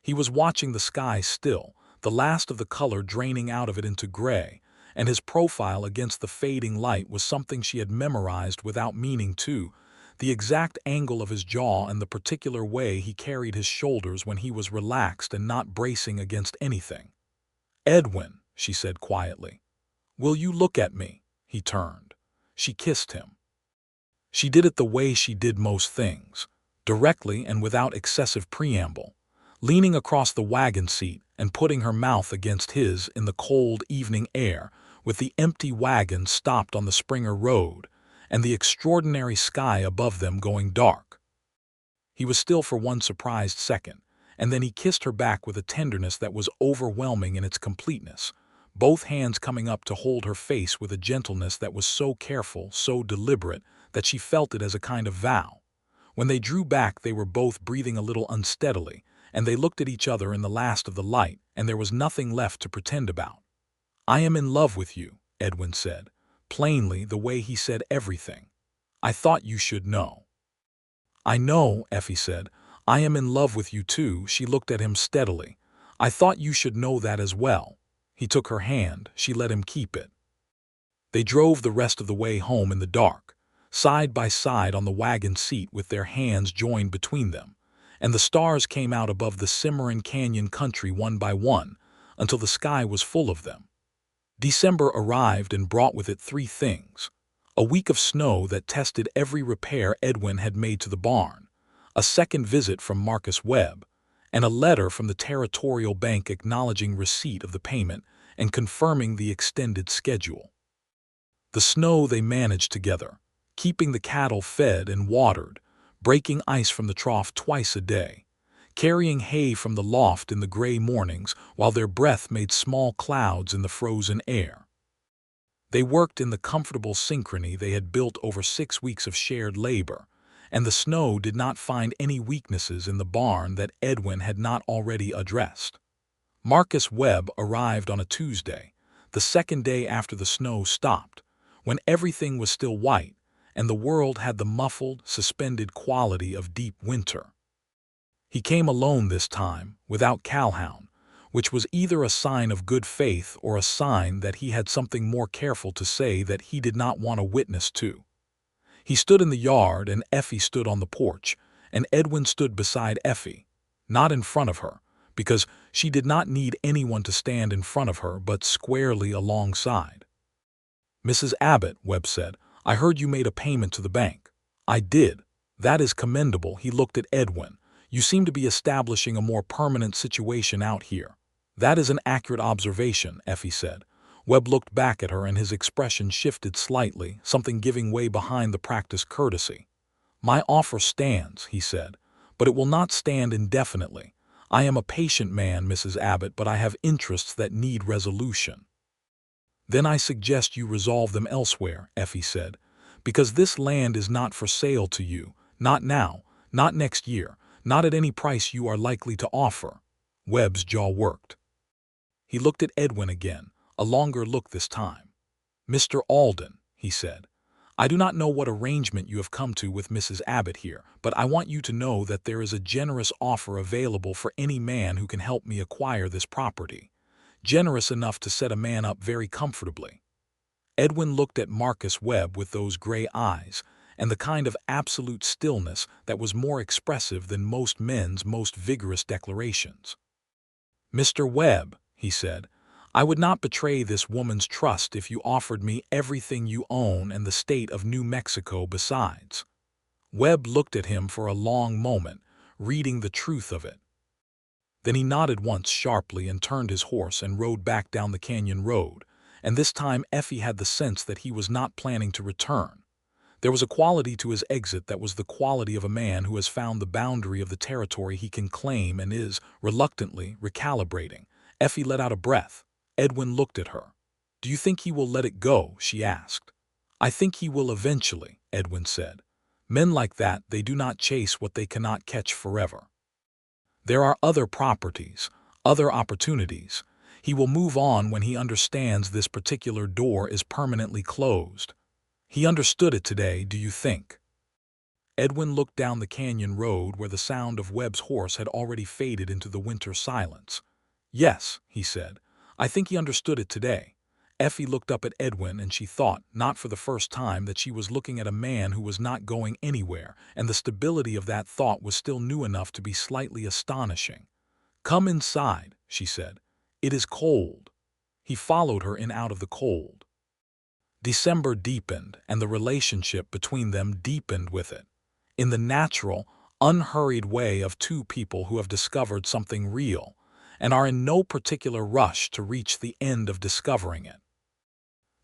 He was watching the sky still, the last of the color draining out of it into gray, and his profile against the fading light was something she had memorized without meaning to, the exact angle of his jaw and the particular way he carried his shoulders when he was relaxed and not bracing against anything. "Edwin," she said quietly, "will you look at me?" He turned. She kissed him. She did it the way she did most things, directly and without excessive preamble, leaning across the wagon seat and putting her mouth against his in the cold evening air, with the empty wagon stopped on the Springer road and the extraordinary sky above them going dark. He was still for one surprised second, and then he kissed her back with a tenderness that was overwhelming in its completeness, both hands coming up to hold her face with a gentleness that was so careful, so deliberate, that she felt it as a kind of vow. When they drew back, they were both breathing a little unsteadily, and they looked at each other in the last of the light, and there was nothing left to pretend about. "I am in love with you," Edwin said, plainly the way he said everything. "I thought you should know." "I know," Effie said. "I am in love with you too." She looked at him steadily. "I thought you should know that as well." He took her hand. She let him keep it. They drove the rest of the way home in the dark, side by side on the wagon seat with their hands joined between them, and the stars came out above the Cimarron Canyon country one by one until the sky was full of them. December arrived and brought with it three things: a week of snow that tested every repair Edwin had made to the barn, a second visit from Marcus Webb, and a letter from the Territorial Bank acknowledging receipt of the payment and confirming the extended schedule. The snow they managed together, keeping the cattle fed and watered, breaking ice from the trough twice a day, carrying hay from the loft in the gray mornings while their breath made small clouds in the frozen air. They worked in the comfortable synchrony they had built over 6 weeks of shared labor, and the snow did not find any weaknesses in the barn that Edwin had not already addressed. Marcus Webb arrived on a Tuesday, the second day after the snow stopped, when everything was still white and the world had the muffled, suspended quality of deep winter. He came alone this time, without Calhoun, which was either a sign of good faith or a sign that he had something more careful to say that he did not want a witness to. He stood in the yard and Effie stood on the porch, and Edwin stood beside Effie, not in front of her, because she did not need anyone to stand in front of her, but squarely alongside. "Mrs. Abbott," Webb said, "I heard you made a payment to the bank." "I did. That is commendable." He looked at Edwin. "You seem to be establishing a more permanent situation out here." "That is an accurate observation," Effie said. Webb looked back at her and his expression shifted slightly, something giving way behind the practiced courtesy. "My offer stands," he said, "but it will not stand indefinitely. I am a patient man, Mrs. Abbott, but I have interests that need resolution." "Then I suggest you resolve them elsewhere," Effie said, "because this land is not for sale to you, not now, not next year, not at any price you are likely to offer." Webb's jaw worked. He looked at Edwin again, a longer look this time. "Mr. Alden," he said, "I do not know what arrangement you have come to with Mrs. Abbott here, but I want you to know that there is a generous offer available for any man who can help me acquire this property. Generous enough to set a man up very comfortably." Edwin looked at Marcus Webb with those gray eyes, and the kind of absolute stillness that was more expressive than most men's most vigorous declarations. "Mr. Webb," he said, "I would not betray this woman's trust if you offered me everything you own and the state of New Mexico besides." Webb looked at him for a long moment, reading the truth of it. Then he nodded once sharply and turned his horse and rode back down the canyon road, and this time Effie had the sense that he was not planning to return. There was a quality to his exit that was the quality of a man who has found the boundary of the territory he can claim and is, reluctantly, recalibrating. Effie let out a breath. Edwin looked at her. "Do you think he will let it go?" she asked. "I think he will eventually," Edwin said. "Men like that, they do not chase what they cannot catch forever. There are other properties, other opportunities. He will move on when he understands this particular door is permanently closed. He understood it today, do you think?" Edwin looked down the canyon road where the sound of Webb's horse had already faded into the winter silence. "Yes," he said, "I think he understood it today." Effie looked up at Edwin and she thought, not for the first time, that she was looking at a man who was not going anywhere, and the stability of that thought was still new enough to be slightly astonishing. "Come inside," she said. "It is cold." He followed her in out of the cold. December deepened, and the relationship between them deepened with it, in the natural, unhurried way of two people who have discovered something real, and are in no particular rush to reach the end of discovering it.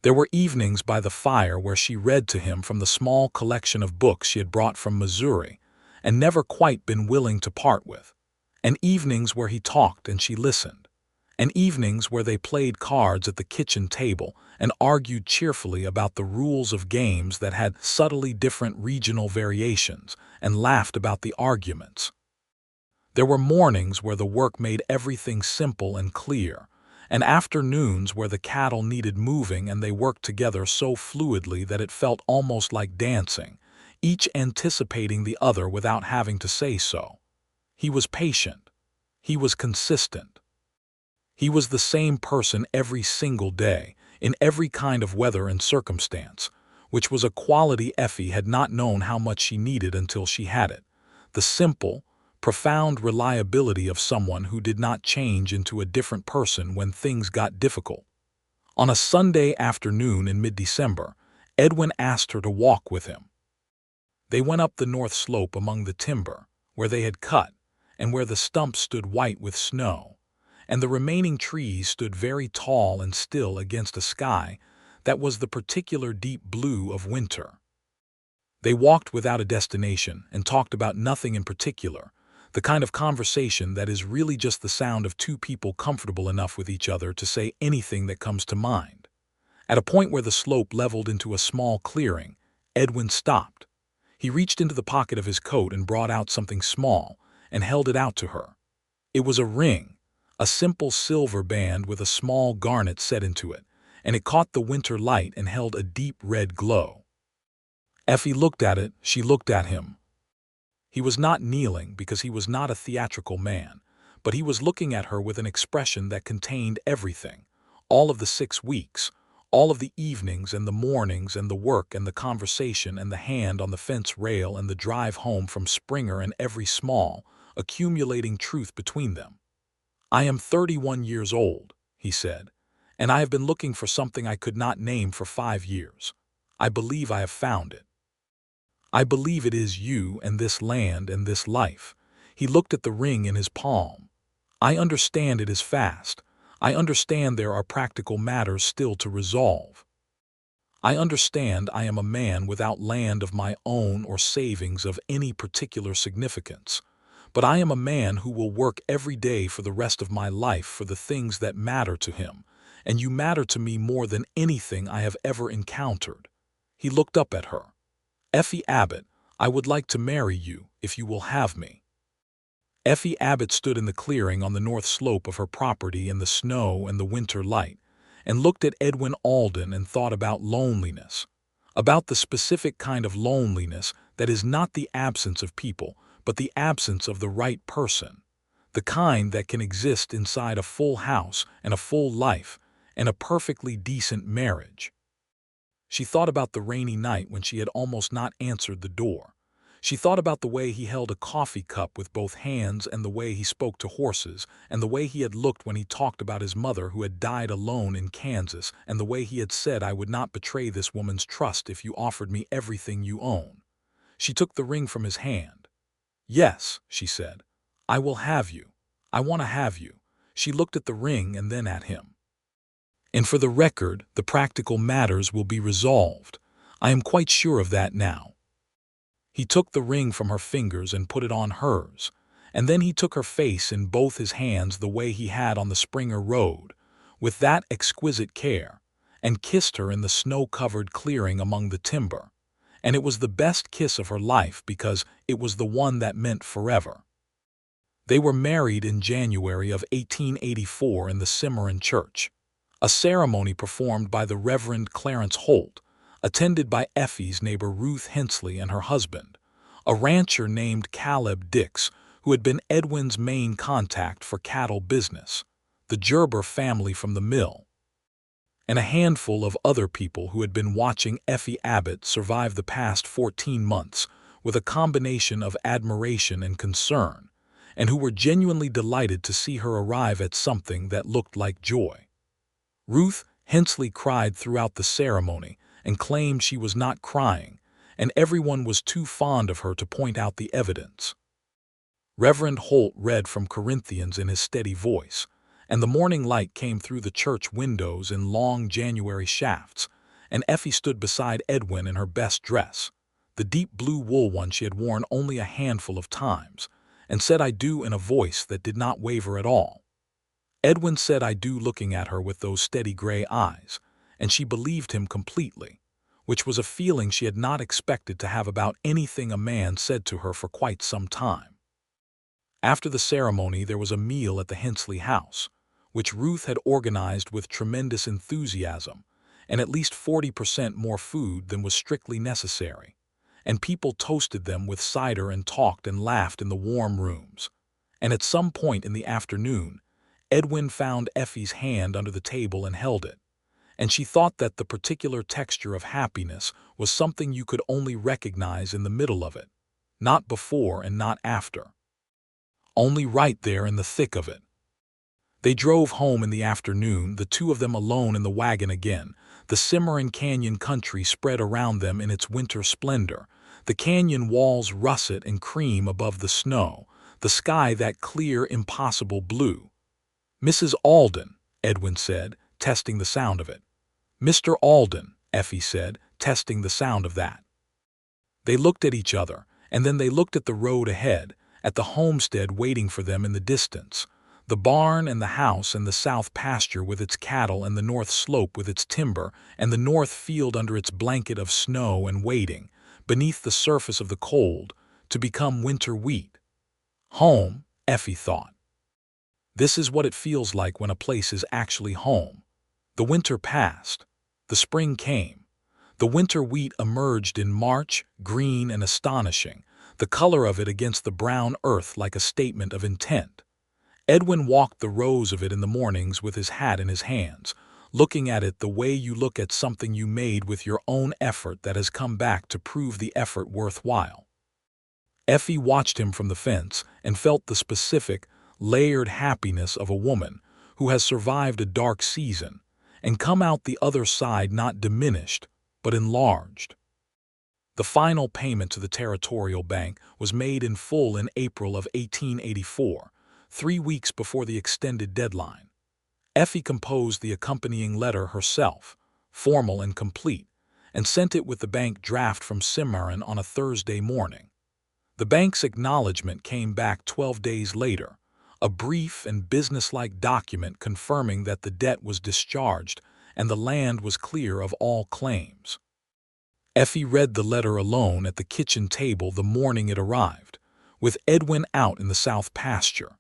There were evenings by the fire where she read to him from the small collection of books she had brought from Missouri, and never quite been willing to part with, and evenings where he talked and she listened, and evenings where they played cards at the kitchen table and argued cheerfully about the rules of games that had subtly different regional variations, and laughed about the arguments. There were mornings where the work made everything simple and clear, and afternoons where the cattle needed moving and they worked together so fluidly that it felt almost like dancing, each anticipating the other without having to say so. He was patient. He was consistent. He was the same person every single day, in every kind of weather and circumstance, which was a quality Effie had not known how much she needed until she had it. The simple, profound reliability of someone who did not change into a different person when things got difficult. On a Sunday afternoon in mid-December, Edwin asked her to walk with him. They went up the north slope among the timber, where they had cut, and where the stumps stood white with snow, and the remaining trees stood very tall and still against a sky that was the particular deep blue of winter. They walked without a destination and talked about nothing in particular, the kind of conversation that is really just the sound of two people comfortable enough with each other to say anything that comes to mind. At a point where the slope leveled into a small clearing, Edwin stopped. He reached into the pocket of his coat and brought out something small and held it out to her. It was a ring, a simple silver band with a small garnet set into it, and it caught the winter light and held a deep red glow. Effie looked at it, she looked at him. He was not kneeling because he was not a theatrical man, but he was looking at her with an expression that contained everything, all of the 6 weeks, all of the evenings and the mornings and the work and the conversation and the hand on the fence rail and the drive home from Springer and every small, accumulating truth between them. "I am 31 years old," he said, "and I have been looking for something I could not name for 5 years. I believe I have found it. I believe it is you and this land and this life." He looked at the ring in his palm. "I understand it is fast. I understand there are practical matters still to resolve. I understand I am a man without land of my own or savings of any particular significance, but I am a man who will work every day for the rest of my life for the things that matter to him, and you matter to me more than anything I have ever encountered." He looked up at her. "Effie Abbott, I would like to marry you if you will have me." Effie Abbott stood in the clearing on the north slope of her property in the snow and the winter light, and looked at Edwin Alden and thought about loneliness, about the specific kind of loneliness that is not the absence of people, but the absence of the right person, the kind that can exist inside a full house and a full life and a perfectly decent marriage. She thought about the rainy night when she had almost not answered the door. She thought about the way he held a coffee cup with both hands and the way he spoke to horses and the way he had looked when he talked about his mother who had died alone in Kansas and the way he had said, "I would not betray this woman's trust if you offered me everything you own." She took the ring from his hand. "Yes," she said, "I will have you. I want to have you." She looked at the ring and then at him. "And for the record, the practical matters will be resolved. I am quite sure of that now." He took the ring from her fingers and put it on hers, and then he took her face in both his hands the way he had on the Springer Road, with that exquisite care, and kissed her in the snow-covered clearing among the timber. And it was the best kiss of her life because it was the one that meant forever. They were married in January of 1884 in the Cimarron Church, a ceremony performed by the Reverend Clarence Holt, attended by Effie's neighbor Ruth Hensley and her husband, a rancher named Caleb Dix, who had been Edwin's main contact for cattle business, the Gerber family from the mill, and a handful of other people who had been watching Effie Abbott survive the past 14 months with a combination of admiration and concern, and who were genuinely delighted to see her arrive at something that looked like joy. Ruth Hensley cried throughout the ceremony and claimed she was not crying, and everyone was too fond of her to point out the evidence. Reverend Holt read from Corinthians in his steady voice, and the morning light came through the church windows in long January shafts, and Effie stood beside Edwin in her best dress, the deep blue wool one she had worn only a handful of times, and said "I do" in a voice that did not waver at all. Edwin said "I do" looking at her with those steady gray eyes, and she believed him completely, which was a feeling she had not expected to have about anything a man said to her for quite some time. After the ceremony there was a meal at the Hensley house, which Ruth had organized with tremendous enthusiasm, and at least 40% more food than was strictly necessary, and people toasted them with cider and talked and laughed in the warm rooms. And at some point in the afternoon, Edwin found Effie's hand under the table and held it, and she thought that the particular texture of happiness was something you could only recognize in the middle of it, not before and not after. Only right there in the thick of it. They drove home in the afternoon, the two of them alone in the wagon again, the Cimarron Canyon country spread around them in its winter splendor, the canyon walls russet and cream above the snow, the sky that clear, impossible blue. "Mrs. Alden," Edwin said, testing the sound of it. "Mr. Alden," Effie said, testing the sound of that. They looked at each other, and then they looked at the road ahead, at the homestead waiting for them in the distance, the barn and the house and the south pasture with its cattle and the north slope with its timber and the north field under its blanket of snow and waiting, beneath the surface of the cold, to become winter wheat. Home, Effie thought. This is what it feels like when a place is actually home. The winter passed. The spring came. The winter wheat emerged in March, green and astonishing, the color of it against the brown earth like a statement of intent. Edwin walked the rows of it in the mornings with his hat in his hands, looking at it the way you look at something you made with your own effort that has come back to prove the effort worthwhile. Effie watched him from the fence and felt the specific, layered happiness of a woman who has survived a dark season and come out the other side not diminished, but enlarged. The final payment to the Territorial Bank was made in full in April of 1884, 3 weeks before the extended deadline. Effie composed the accompanying letter herself, formal and complete, and sent it with the bank draft from Cimarron on a Thursday morning. The bank's acknowledgment came back 12 days later, a brief and businesslike document confirming that the debt was discharged and the land was clear of all claims. Effie read the letter alone at the kitchen table the morning it arrived, with Edwin out in the south pasture.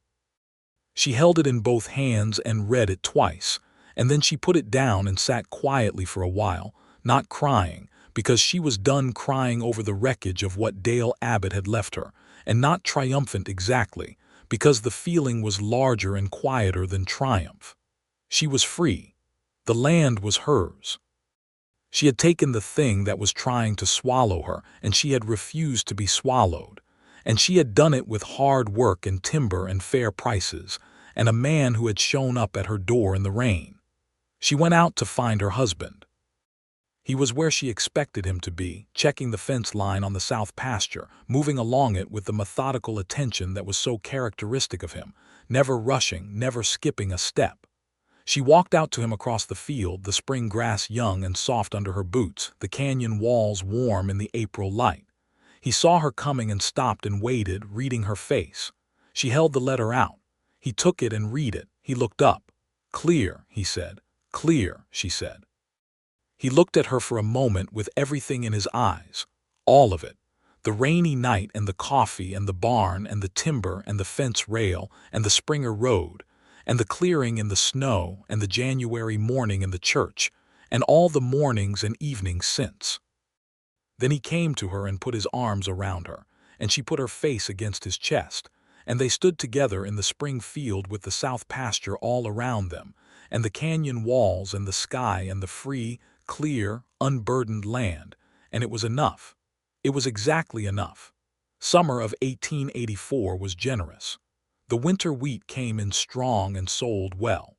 She held it in both hands and read it twice, and then she put it down and sat quietly for a while, not crying, because she was done crying over the wreckage of what Dale Abbott had left her, and not triumphant exactly, because the feeling was larger and quieter than triumph. She was free. The land was hers. She had taken the thing that was trying to swallow her, and she had refused to be swallowed. And she had done it with hard work and timber and fair prices, and a man who had shown up at her door in the rain. She went out to find her husband. He was where she expected him to be, checking the fence line on the south pasture, moving along it with the methodical attention that was so characteristic of him, never rushing, never skipping a step. She walked out to him across the field, the spring grass young and soft under her boots, the canyon walls warm in the April light. He saw her coming and stopped and waited, reading her face. She held the letter out. He took it and read it. He looked up. "Clear," he said. "Clear," she said. He looked at her for a moment with everything in his eyes, all of it, the rainy night and the coffee and the barn and the timber and the fence rail and the Springer Road and the clearing in the snow and the January morning in the church and all the mornings and evenings since. Then he came to her and put his arms around her, and she put her face against his chest, and they stood together in the spring field with the south pasture all around them, and the canyon walls and the sky and the free, clear, unburdened land, and it was enough. It was exactly enough. Summer of 1884 was generous. The winter wheat came in strong and sold well.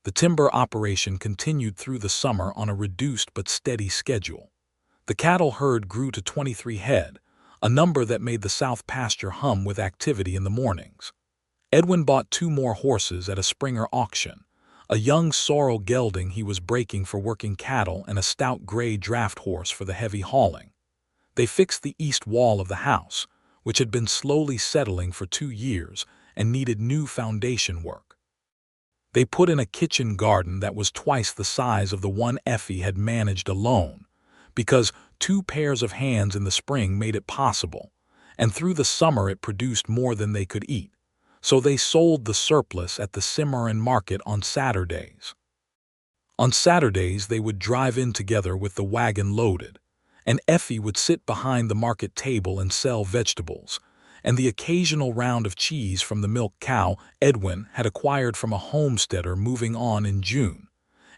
The timber operation continued through the summer on a reduced but steady schedule. The cattle herd grew to 23 head, a number that made the south pasture hum with activity in the mornings. Edwin bought 2 more horses at a Springer auction, a young sorrel gelding he was breaking for working cattle and a stout gray draft horse for the heavy hauling. They fixed the east wall of the house, which had been slowly settling for 2 years and needed new foundation work. They put in a kitchen garden that was twice the size of the one Effie had managed alone, because 2 pairs of hands in the spring made it possible, and through the summer it produced more than they could eat. So they sold the surplus at the Cimarron market on Saturdays. On Saturdays they would drive in together with the wagon loaded, and Effie would sit behind the market table and sell vegetables, and the occasional round of cheese from the milk cow Edwin had acquired from a homesteader moving on in June.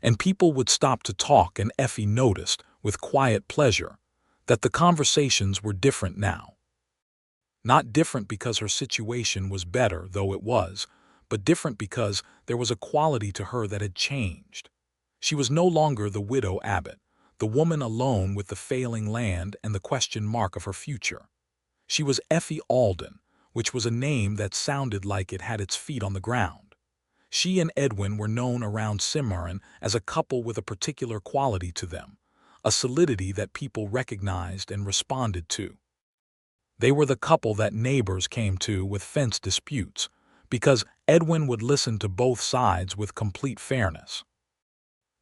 And people would stop to talk, and Effie noticed, with quiet pleasure, that the conversations were different now. Not different because her situation was better, though it was, but different because there was a quality to her that had changed. She was no longer the widow Abbott, the woman alone with the failing land and the question mark of her future. She was Effie Alden, which was a name that sounded like it had its feet on the ground. She and Edwin were known around Cimarron as a couple with a particular quality to them, a solidity that people recognized and responded to. They were the couple that neighbors came to with fence disputes, because Edwin would listen to both sides with complete fairness.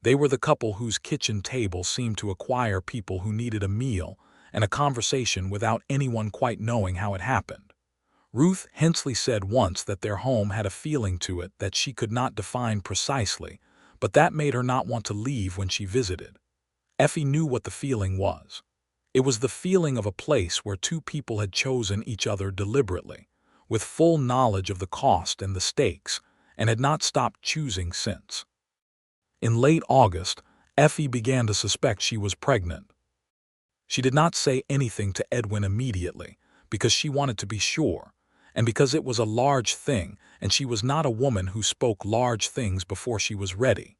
They were the couple whose kitchen table seemed to acquire people who needed a meal and a conversation without anyone quite knowing how it happened. Ruth Hensley said once that their home had a feeling to it that she could not define precisely, but that made her not want to leave when she visited. Effie knew what the feeling was. It was the feeling of a place where 2 people had chosen each other deliberately, with full knowledge of the cost and the stakes, and had not stopped choosing since. In late August, Effie began to suspect she was pregnant. She did not say anything to Edwin immediately, because she wanted to be sure, and because it was a large thing, and she was not a woman who spoke large things before she was ready.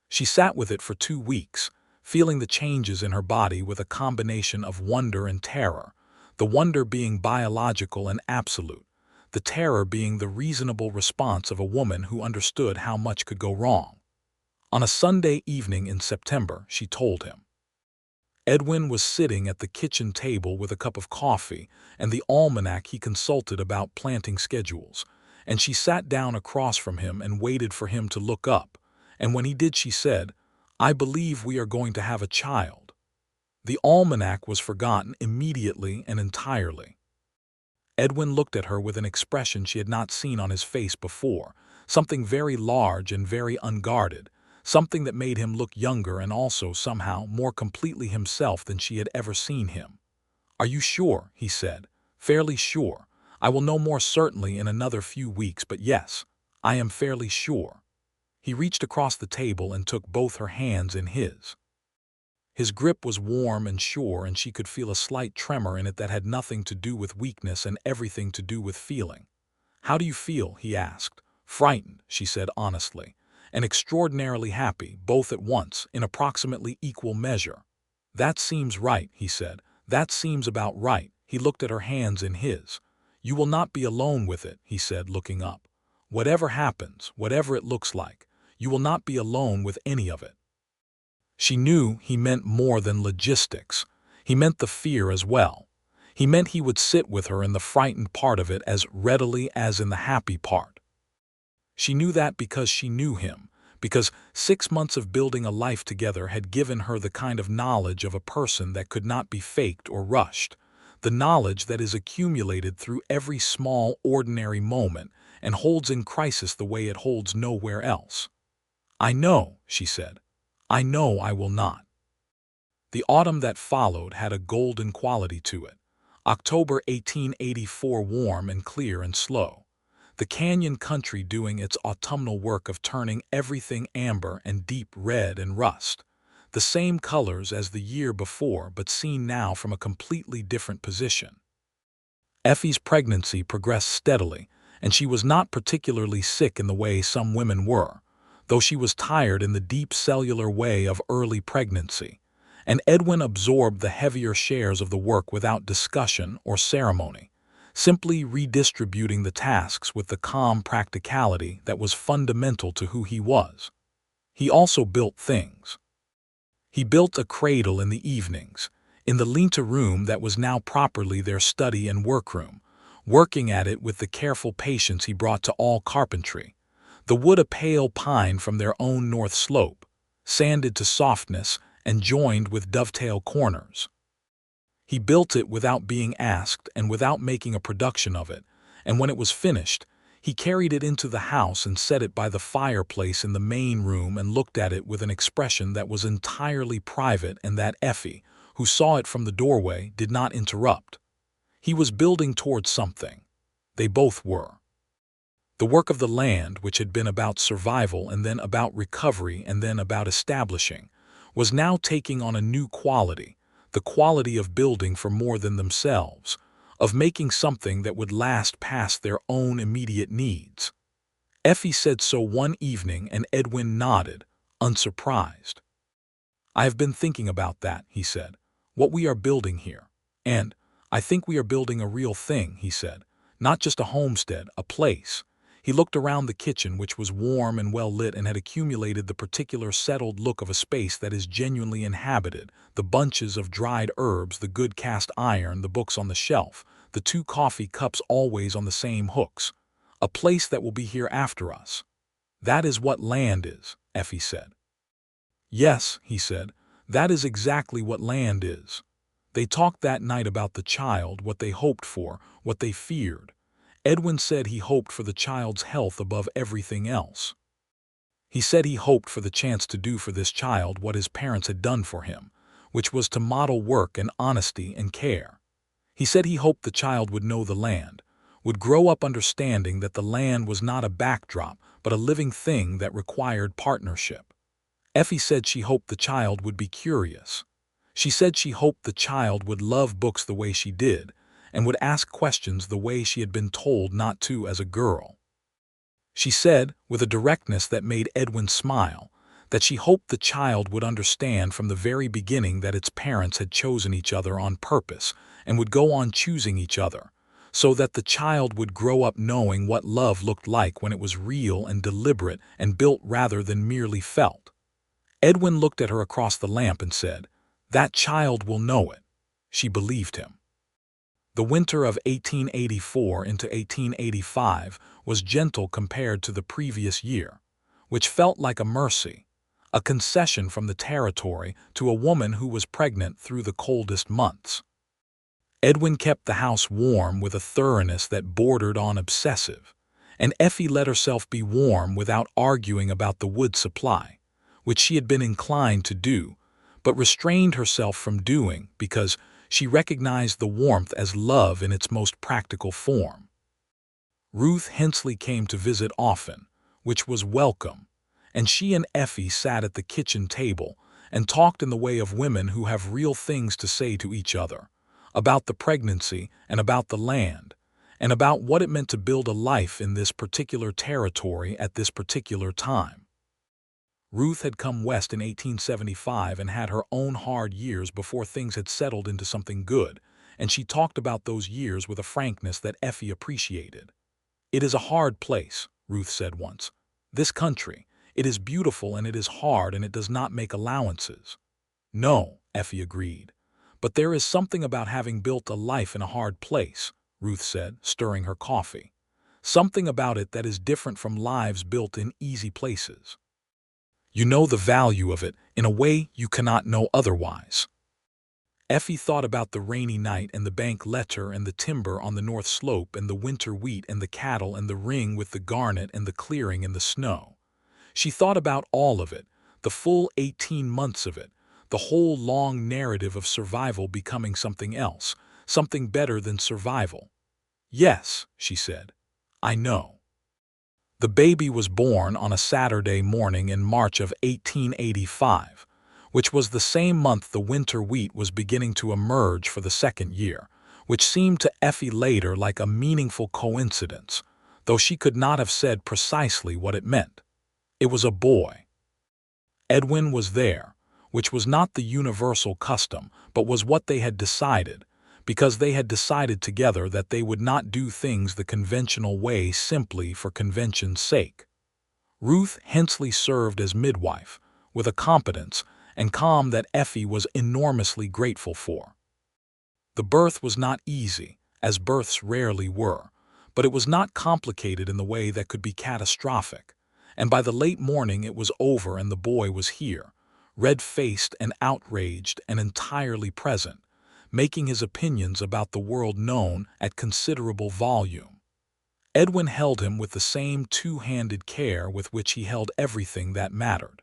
She sat with it for 2 weeks, feeling the changes in her body with a combination of wonder and terror, the wonder being biological and absolute, the terror being the reasonable response of a woman who understood how much could go wrong. On a Sunday evening in September, she told him. Edwin was sitting at the kitchen table with a cup of coffee and the almanac he consulted about planting schedules, and she sat down across from him and waited for him to look up, and when he did she said, "I believe we are going to have a child." The almanac was forgotten immediately and entirely. Edwin looked at her with an expression she had not seen on his face before, something very large and very unguarded, something that made him look younger and also somehow more completely himself than she had ever seen him. "Are you sure?" he said. "Fairly sure. I will know more certainly in another few weeks, but yes, I am fairly sure." He reached across the table and took both her hands in his. His grip was warm and sure, and she could feel a slight tremor in it that had nothing to do with weakness and everything to do with feeling. "How do you feel?" he asked. "Frightened," she said honestly, "and extraordinarily happy, both at once, in approximately equal measure." "That seems right," he said. "That seems about right." He looked at her hands in his. "You will not be alone with it," he said, looking up. "Whatever happens, whatever it looks like, you will not be alone with any of it." She knew he meant more than logistics. He meant the fear as well. He meant he would sit with her in the frightened part of it as readily as in the happy part. She knew that because she knew him, because 6 months of building a life together had given her the kind of knowledge of a person that could not be faked or rushed, the knowledge that is accumulated through every small, ordinary moment and holds in crisis the way it holds nowhere else. "I know," she said. "I know I will not." The autumn that followed had a golden quality to it. October 1884, warm and clear and slow. The canyon country doing its autumnal work of turning everything amber and deep red and rust. The same colors as the year before, but seen now from a completely different position. Effie's pregnancy progressed steadily, and she was not particularly sick in the way some women were, though she was tired in the deep cellular way of early pregnancy, and Edwin absorbed the heavier shares of the work without discussion or ceremony, simply redistributing the tasks with the calm practicality that was fundamental to who he was. He also built things. He built a cradle in the evenings, in the lean-to room that was now properly their study and workroom, working at it with the careful patience he brought to all carpentry. The wood a pale pine from their own north slope, sanded to softness and joined with dovetail corners. He built it without being asked and without making a production of it, and when it was finished, he carried it into the house and set it by the fireplace in the main room and looked at it with an expression that was entirely private and that Effie, who saw it from the doorway, did not interrupt. He was building towards something. They both were. The work of the land, which had been about survival and then about recovery and then about establishing, was now taking on a new quality, the quality of building for more than themselves, of making something that would last past their own immediate needs. Effie said so one evening, and Edwin nodded, unsurprised. "I have been thinking about that," he said, "what we are building here. And I think we are building a real thing," he said, "not just a homestead, a place." He looked around the kitchen, which was warm and well lit and had accumulated the particular settled look of a space that is genuinely inhabited, the bunches of dried herbs, the good cast iron, the books on the shelf, the 2 coffee cups always on the same hooks. A place that will be here after us. "That is what land is," Effie said. "Yes," he said, "that is exactly what land is." They talked that night about the child, what they hoped for, what they feared. Edwin said he hoped for the child's health above everything else. He said he hoped for the chance to do for this child what his parents had done for him, which was to model work and honesty and care. He said he hoped the child would know the land, would grow up understanding that the land was not a backdrop, but a living thing that required partnership. Effie said she hoped the child would be curious. She said she hoped the child would love books the way she did, and would ask questions the way she had been told not to as a girl. She said, with a directness that made Edwin smile, that she hoped the child would understand from the very beginning that its parents had chosen each other on purpose and would go on choosing each other, so that the child would grow up knowing what love looked like when it was real and deliberate and built rather than merely felt. Edwin looked at her across the lamp and said, "That child will know it." She believed him. The winter of 1884 into 1885 was gentle compared to the previous year, which felt like a mercy, a concession from the territory to a woman who was pregnant through the coldest months. Edwin kept the house warm with a thoroughness that bordered on obsessive, and Effie let herself be warm without arguing about the wood supply, which she had been inclined to do, but restrained herself from doing because she recognized the warmth as love in its most practical form. Ruth Hensley came to visit often, which was welcome, and she and Effie sat at the kitchen table and talked in the way of women who have real things to say to each other, about the pregnancy and about the land, and about what it meant to build a life in this particular territory at this particular time. Ruth had come west in 1875 and had her own hard years before things had settled into something good, and she talked about those years with a frankness that Effie appreciated. "It is a hard place," Ruth said once. "This country, it is beautiful and it is hard and it does not make allowances." "No," Effie agreed. "But there is something about having built a life in a hard place," Ruth said, stirring her coffee. "Something about it that is different from lives built in easy places. You know the value of it in a way you cannot know otherwise." Effie thought about the rainy night and the bank letter and the timber on the north slope and the winter wheat and the cattle and the ring with the garnet and the clearing and the snow. She thought about all of it, the full 18 months of it, the whole long narrative of survival becoming something else, something better than survival. "Yes," she said, "I know." The baby was born on a Saturday morning in March of 1885, which was the same month the winter wheat was beginning to emerge for the second year, which seemed to Effie later like a meaningful coincidence, though she could not have said precisely what it meant. It was a boy. Edwin was there, which was not the universal custom, but was what they had decided, because they had decided together that they would not do things the conventional way simply for convention's sake. Ruth Hensley served as midwife, with a competence and calm that Effie was enormously grateful for. The birth was not easy, as births rarely were, but it was not complicated in the way that could be catastrophic, and by the late morning it was over and the boy was here, red-faced and outraged and entirely present, making his opinions about the world known at considerable volume. Edwin held him with the same two-handed care with which he held everything that mattered.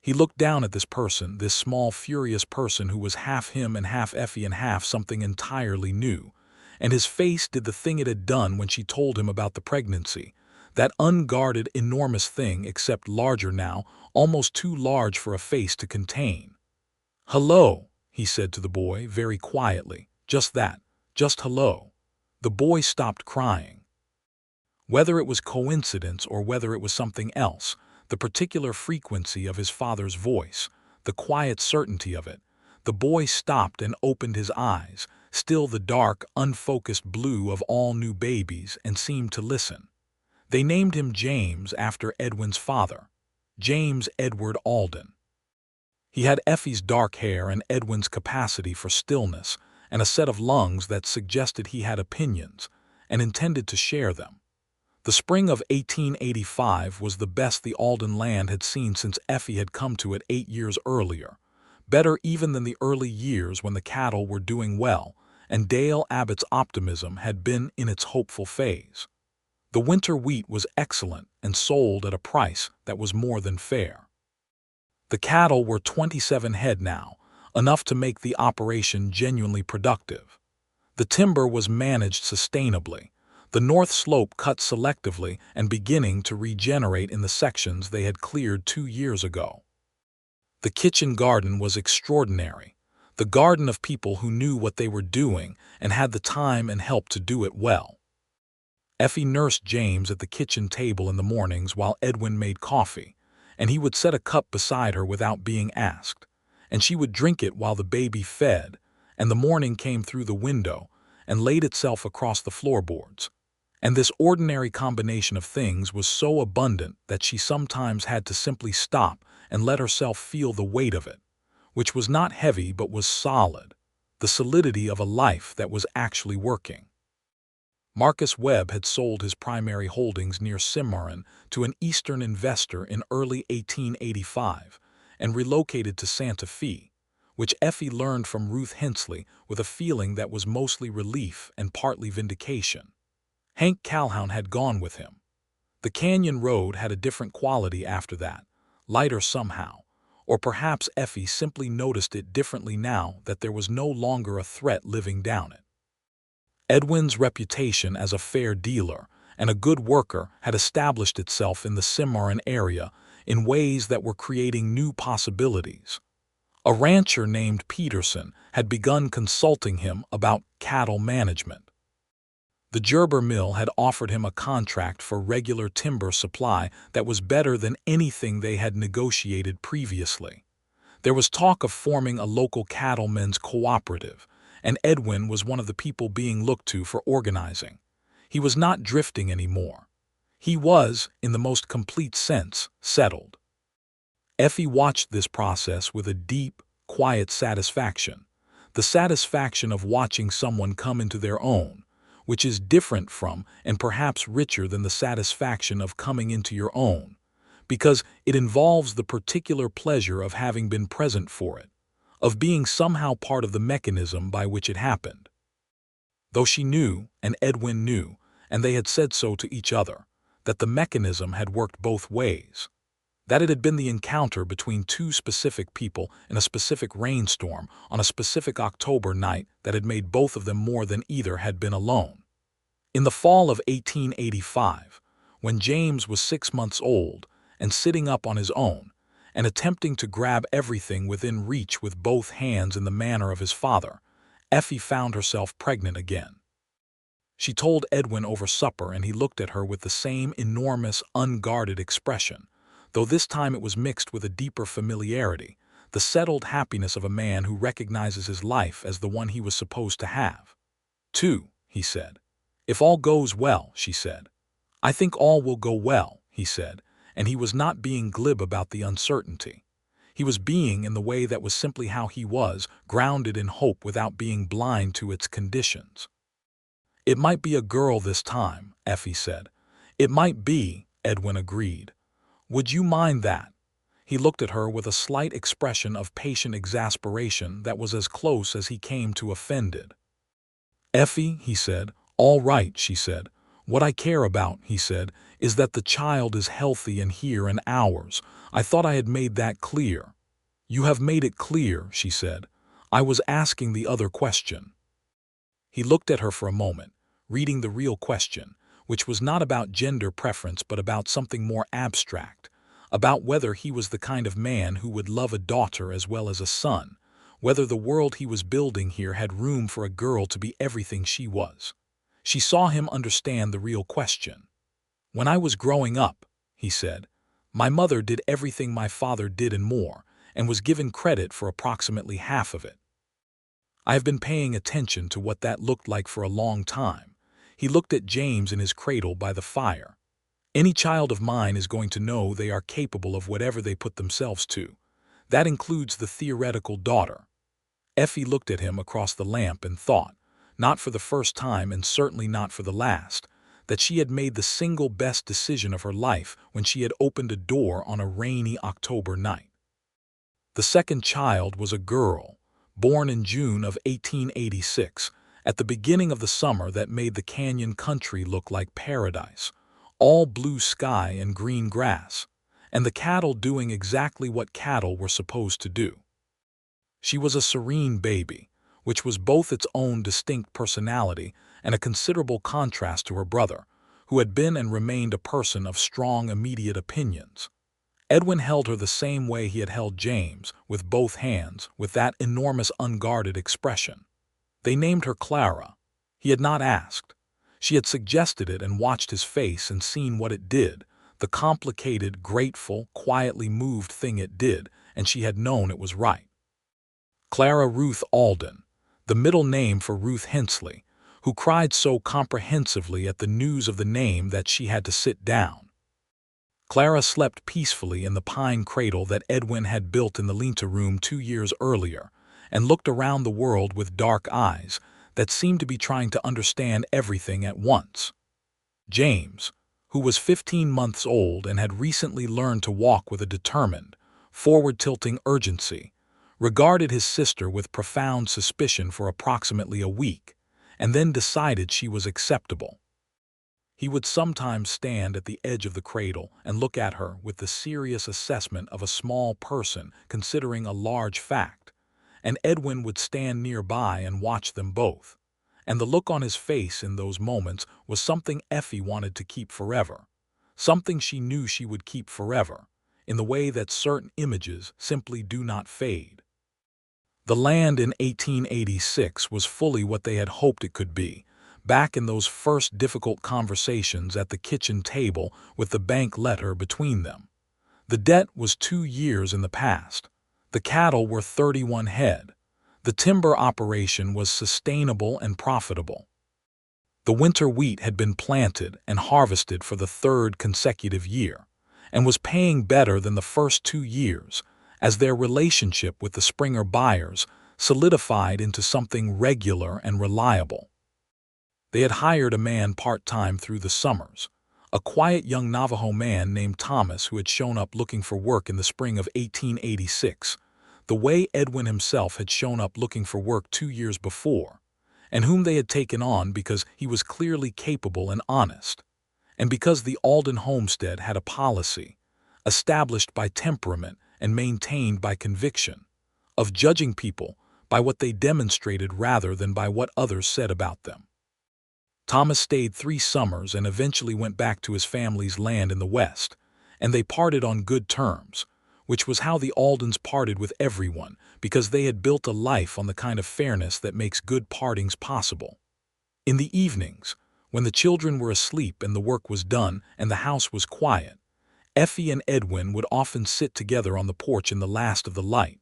He looked down at this person, this small, furious person who was half him and half Effie and half something entirely new, and his face did the thing it had done when she told him about the pregnancy, that unguarded, enormous thing except larger now, almost too large for a face to contain. "Hello," he said to the boy, very quietly. Just that. Just hello. The boy stopped crying. Whether it was coincidence or whether it was something else, the particular frequency of his father's voice, the quiet certainty of it, the boy stopped and opened his eyes, still the dark, unfocused blue of all new babies, and seemed to listen. They named him James after Edwin's father, James Edward Alden. He had Effie's dark hair and Edwin's capacity for stillness, and a set of lungs that suggested he had opinions, and intended to share them. The spring of 1885 was the best the Alden land had seen since Effie had come to it 8 years earlier, better even than the early years when the cattle were doing well, and Dale Abbott's optimism had been in its hopeful phase. The winter wheat was excellent and sold at a price that was more than fair. The cattle were 27 head now, enough to make the operation genuinely productive. The timber was managed sustainably, the north slope cut selectively and beginning to regenerate in the sections they had cleared 2 years ago. The kitchen garden was extraordinary, the garden of people who knew what they were doing and had the time and help to do it well. Effie nursed James at the kitchen table in the mornings while Edwin made coffee, and he would set a cup beside her without being asked, and she would drink it while the baby fed, and the morning came through the window, and laid itself across the floorboards. And this ordinary combination of things was so abundant that she sometimes had to simply stop and let herself feel the weight of it, which was not heavy but was solid, the solidity of a life that was actually working. Marcus Webb had sold his primary holdings near Cimarron to an Eastern investor in early 1885 and relocated to Santa Fe, which Effie learned from Ruth Hensley with a feeling that was mostly relief and partly vindication. Hank Calhoun had gone with him. The canyon road had a different quality after that, lighter somehow, or perhaps Effie simply noticed it differently now that there was no longer a threat living down it. Edwin's reputation as a fair dealer and a good worker had established itself in the Cimarron area in ways that were creating new possibilities. A rancher named Peterson had begun consulting him about cattle management. The Gerber Mill had offered him a contract for regular timber supply that was better than anything they had negotiated previously. There was talk of forming a local cattlemen's cooperative, and Edwin was one of the people being looked to for organizing. He was not drifting anymore. He was, in the most complete sense, settled. Effie watched this process with a deep, quiet satisfaction, the satisfaction of watching someone come into their own, which is different from and perhaps richer than the satisfaction of coming into your own, because it involves the particular pleasure of having been present for it, of being somehow part of the mechanism by which it happened. Though she knew, and Edwin knew, and they had said so to each other, that the mechanism had worked both ways, that it had been the encounter between two specific people in a specific rainstorm on a specific October night that had made both of them more than either had been alone. In the fall of 1885, when James was 6 months old and sitting up on his own and attempting to grab everything within reach with both hands in the manner of his father, Effie found herself pregnant again. She told Edwin over supper, and he looked at her with the same enormous, unguarded expression, though this time it was mixed with a deeper familiarity, the settled happiness of a man who recognizes his life as the one he was supposed to have. "2," he said. "If all goes well," she said. "I think all will go well," he said, and he was not being glib about the uncertainty. He was being in the way that was simply how he was, grounded in hope without being blind to its conditions. "It might be a girl this time," Effie said. "It might be," Edwin agreed. "Would you mind that?" He looked at her with a slight expression of patient exasperation that was as close as he came to offended. "Effie," he said. "All right," she said. "What I care about," he said, "is that the child is healthy and here and ours. I thought I had made that clear." "You have made it clear," she said. "I was asking the other question." He looked at her for a moment, reading the real question, which was not about gender preference but about something more abstract, about whether he was the kind of man who would love a daughter as well as a son, whether the world he was building here had room for a girl to be everything she was. She saw him understand the real question. "When I was growing up," he said, "my mother did everything my father did and more, and was given credit for approximately half of it. I have been paying attention to what that looked like for a long time." He looked at James in his cradle by the fire. "Any child of mine is going to know they are capable of whatever they put themselves to. That includes the theoretical daughter." Effie looked at him across the lamp and thought, not for the first time and certainly not for the last, that she had made the single best decision of her life when she had opened a door on a rainy October night. The second child was a girl, born in June of 1886, at the beginning of the summer that made the canyon country look like paradise, all blue sky and green grass, and the cattle doing exactly what cattle were supposed to do. She was a serene baby, which was both its own distinct personality and a considerable contrast to her brother, who had been and remained a person of strong immediate opinions. Edwin held her the same way he had held James, with both hands, with that enormous unguarded expression. They named her Clara. He had not asked. She had suggested it and watched his face and seen what it did, the complicated, grateful, quietly moved thing it did, and she had known it was right. Clara Ruth Alden, the middle name for Ruth Hensley, who cried so comprehensively at the news of the name that she had to sit down. Clara slept peacefully in the pine cradle that Edwin had built in the lean-to room 2 years earlier, and looked around the world with dark eyes that seemed to be trying to understand everything at once. James, who was 15 months old and had recently learned to walk with a determined, forward-tilting urgency, regarded his sister with profound suspicion for approximately a week, and then decided she was acceptable. He would sometimes stand at the edge of the cradle and look at her with the serious assessment of a small person considering a large fact, and Edwin would stand nearby and watch them both. And the look on his face in those moments was something Effie wanted to keep forever, something she knew she would keep forever, in the way that certain images simply do not fade. The land in 1886 was fully what they had hoped it could be, back in those first difficult conversations at the kitchen table with the bank letter between them. The debt was 2 years in the past. The cattle were 31 head. The timber operation was sustainable and profitable. The winter wheat had been planted and harvested for the 3rd consecutive year, and was paying better than the first 2 years, as their relationship with the Springer buyers solidified into something regular and reliable. They had hired a man part-time through the summers, a quiet young Navajo man named Thomas who had shown up looking for work in the spring of 1886, the way Edwin himself had shown up looking for work 2 years before, and whom they had taken on because he was clearly capable and honest, and because the Alden homestead had a policy, established by temperament and maintained by conviction, of judging people by what they demonstrated rather than by what others said about them. Thomas stayed 3 summers and eventually went back to his family's land in the West, and they parted on good terms, which was how the Aldens parted with everyone, because they had built a life on the kind of fairness that makes good partings possible. In the evenings, when the children were asleep and the work was done and the house was quiet, Effie and Edwin would often sit together on the porch in the last of the light,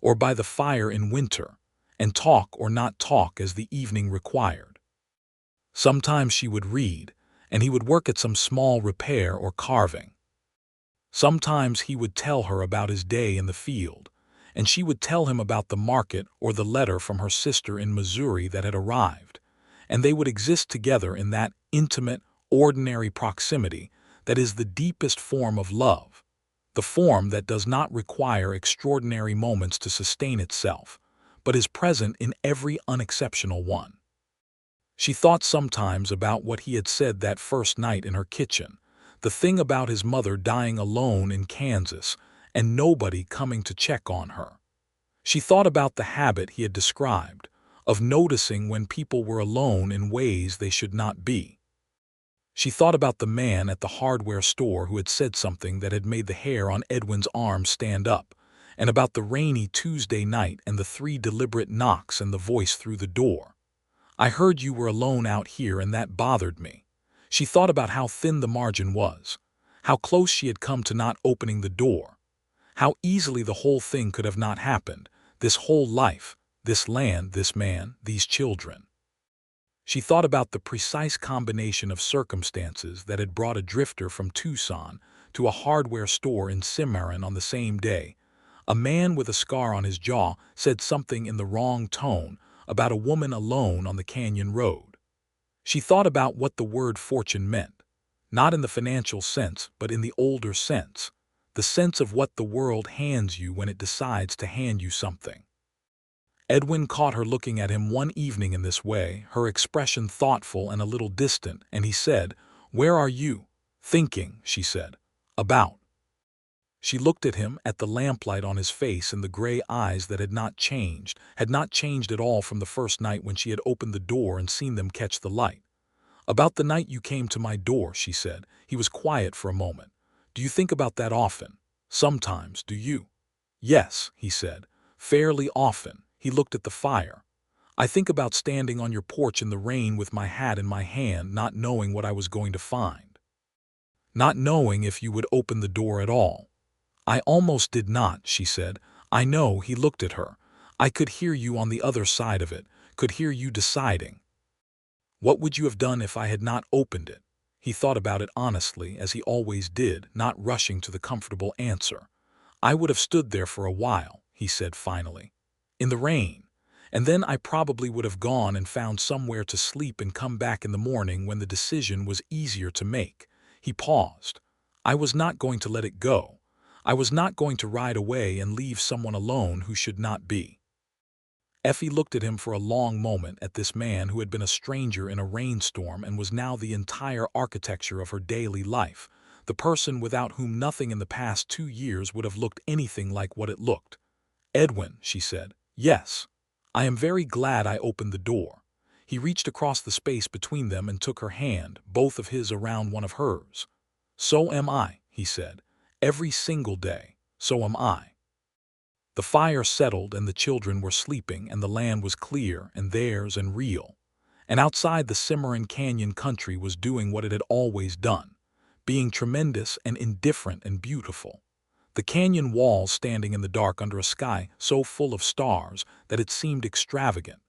or by the fire in winter, and talk or not talk as the evening required. Sometimes she would read, and he would work at some small repair or carving. Sometimes he would tell her about his day in the field, and she would tell him about the market or the letter from her sister in Missouri that had arrived, and they would exist together in that intimate, ordinary proximity that is the deepest form of love, the form that does not require extraordinary moments to sustain itself, but is present in every unexceptional one. She thought sometimes about what he had said that first night in her kitchen, the thing about his mother dying alone in Kansas and nobody coming to check on her. She thought about the habit he had described, of noticing when people were alone in ways they should not be. She thought about the man at the hardware store who had said something that had made the hair on Edwin's arm stand up, and about the rainy Tuesday night and the 3 deliberate knocks and the voice through the door. "I heard you were alone out here and that bothered me." She thought about how thin the margin was, how close she had come to not opening the door, how easily the whole thing could have not happened, this whole life, this land, this man, these children. She thought about the precise combination of circumstances that had brought a drifter from Tucson to a hardware store in Cimarron on the same day. A man with a scar on his jaw said something in the wrong tone about a woman alone on the canyon road. She thought about what the word fortune meant, not in the financial sense, but in the older sense, the sense of what the world hands you when it decides to hand you something. Edwin caught her looking at him one evening in this way, her expression thoughtful and a little distant, and he said, "Where are you?" "Thinking," she said. "About?" She looked at him, at the lamplight on his face and the gray eyes that had not changed at all from the first night when she had opened the door and seen them catch the light. "About the night you came to my door," she said. He was quiet for a moment. "Do you think about that often?" "Sometimes, do you?" "Yes," he said, "fairly often." He looked at the fire. "I think about standing on your porch in the rain with my hat in my hand, not knowing what I was going to find. Not knowing if you would open the door at all." "I almost did not," she said. "I know." He looked at her. "I could hear you on the other side of it, could hear you deciding." What would you have done if I had not opened it? He thought about it honestly, as he always did, not rushing to the comfortable answer. I would have stood there for a while, he said finally, in the rain, and then I probably would have gone and found somewhere to sleep and come back in the morning when the decision was easier to make. He paused. I was not going to let it go. I was not going to ride away and leave someone alone who should not be. Effie looked at him for a long moment, at this man who had been a stranger in a rainstorm and was now the entire architecture of her daily life, the person without whom nothing in the past 2 years would have looked anything like what it looked. Edwin, she said. Yes. I am very glad I opened the door. He reached across the space between them and took her hand, both of his around one of hers. So am I, he said. Every single day. So am I. The fire settled and the children were sleeping and the land was clear and theirs and real. And outside, the Cimarron Canyon country was doing what it had always done, being tremendous and indifferent and beautiful. The canyon walls standing in the dark under a sky so full of stars that it seemed extravagant.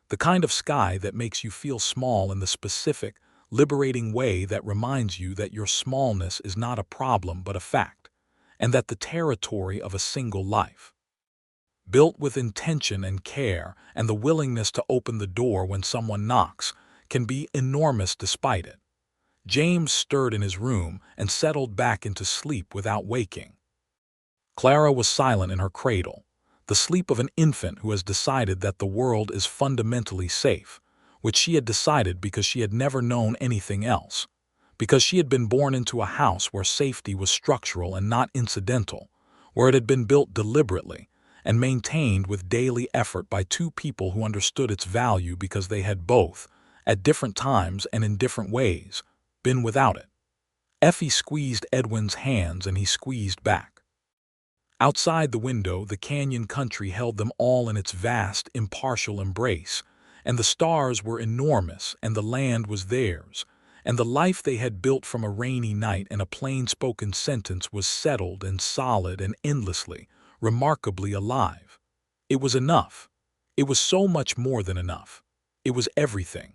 The kind of sky that makes you feel small in the specific, liberating way that reminds you that your smallness is not a problem but a fact, and that the territory of a single life, built with intention and care and the willingness to open the door when someone knocks, can be enormous despite it. James stirred in his room and settled back into sleep without waking. Clara was silent in her cradle, the sleep of an infant who has decided that the world is fundamentally safe, which she had decided because she had never known anything else, because she had been born into a house where safety was structural and not incidental, where it had been built deliberately and maintained with daily effort by two people who understood its value because they had both, at different times and in different ways, been without it. Effie squeezed Edwin's hands and he squeezed back. Outside the window, the canyon country held them all in its vast, impartial embrace, and the stars were enormous and the land was theirs, and the life they had built from a rainy night and a plain-spoken sentence was settled and solid and endlessly, remarkably alive. It was enough. It was so much more than enough. It was everything.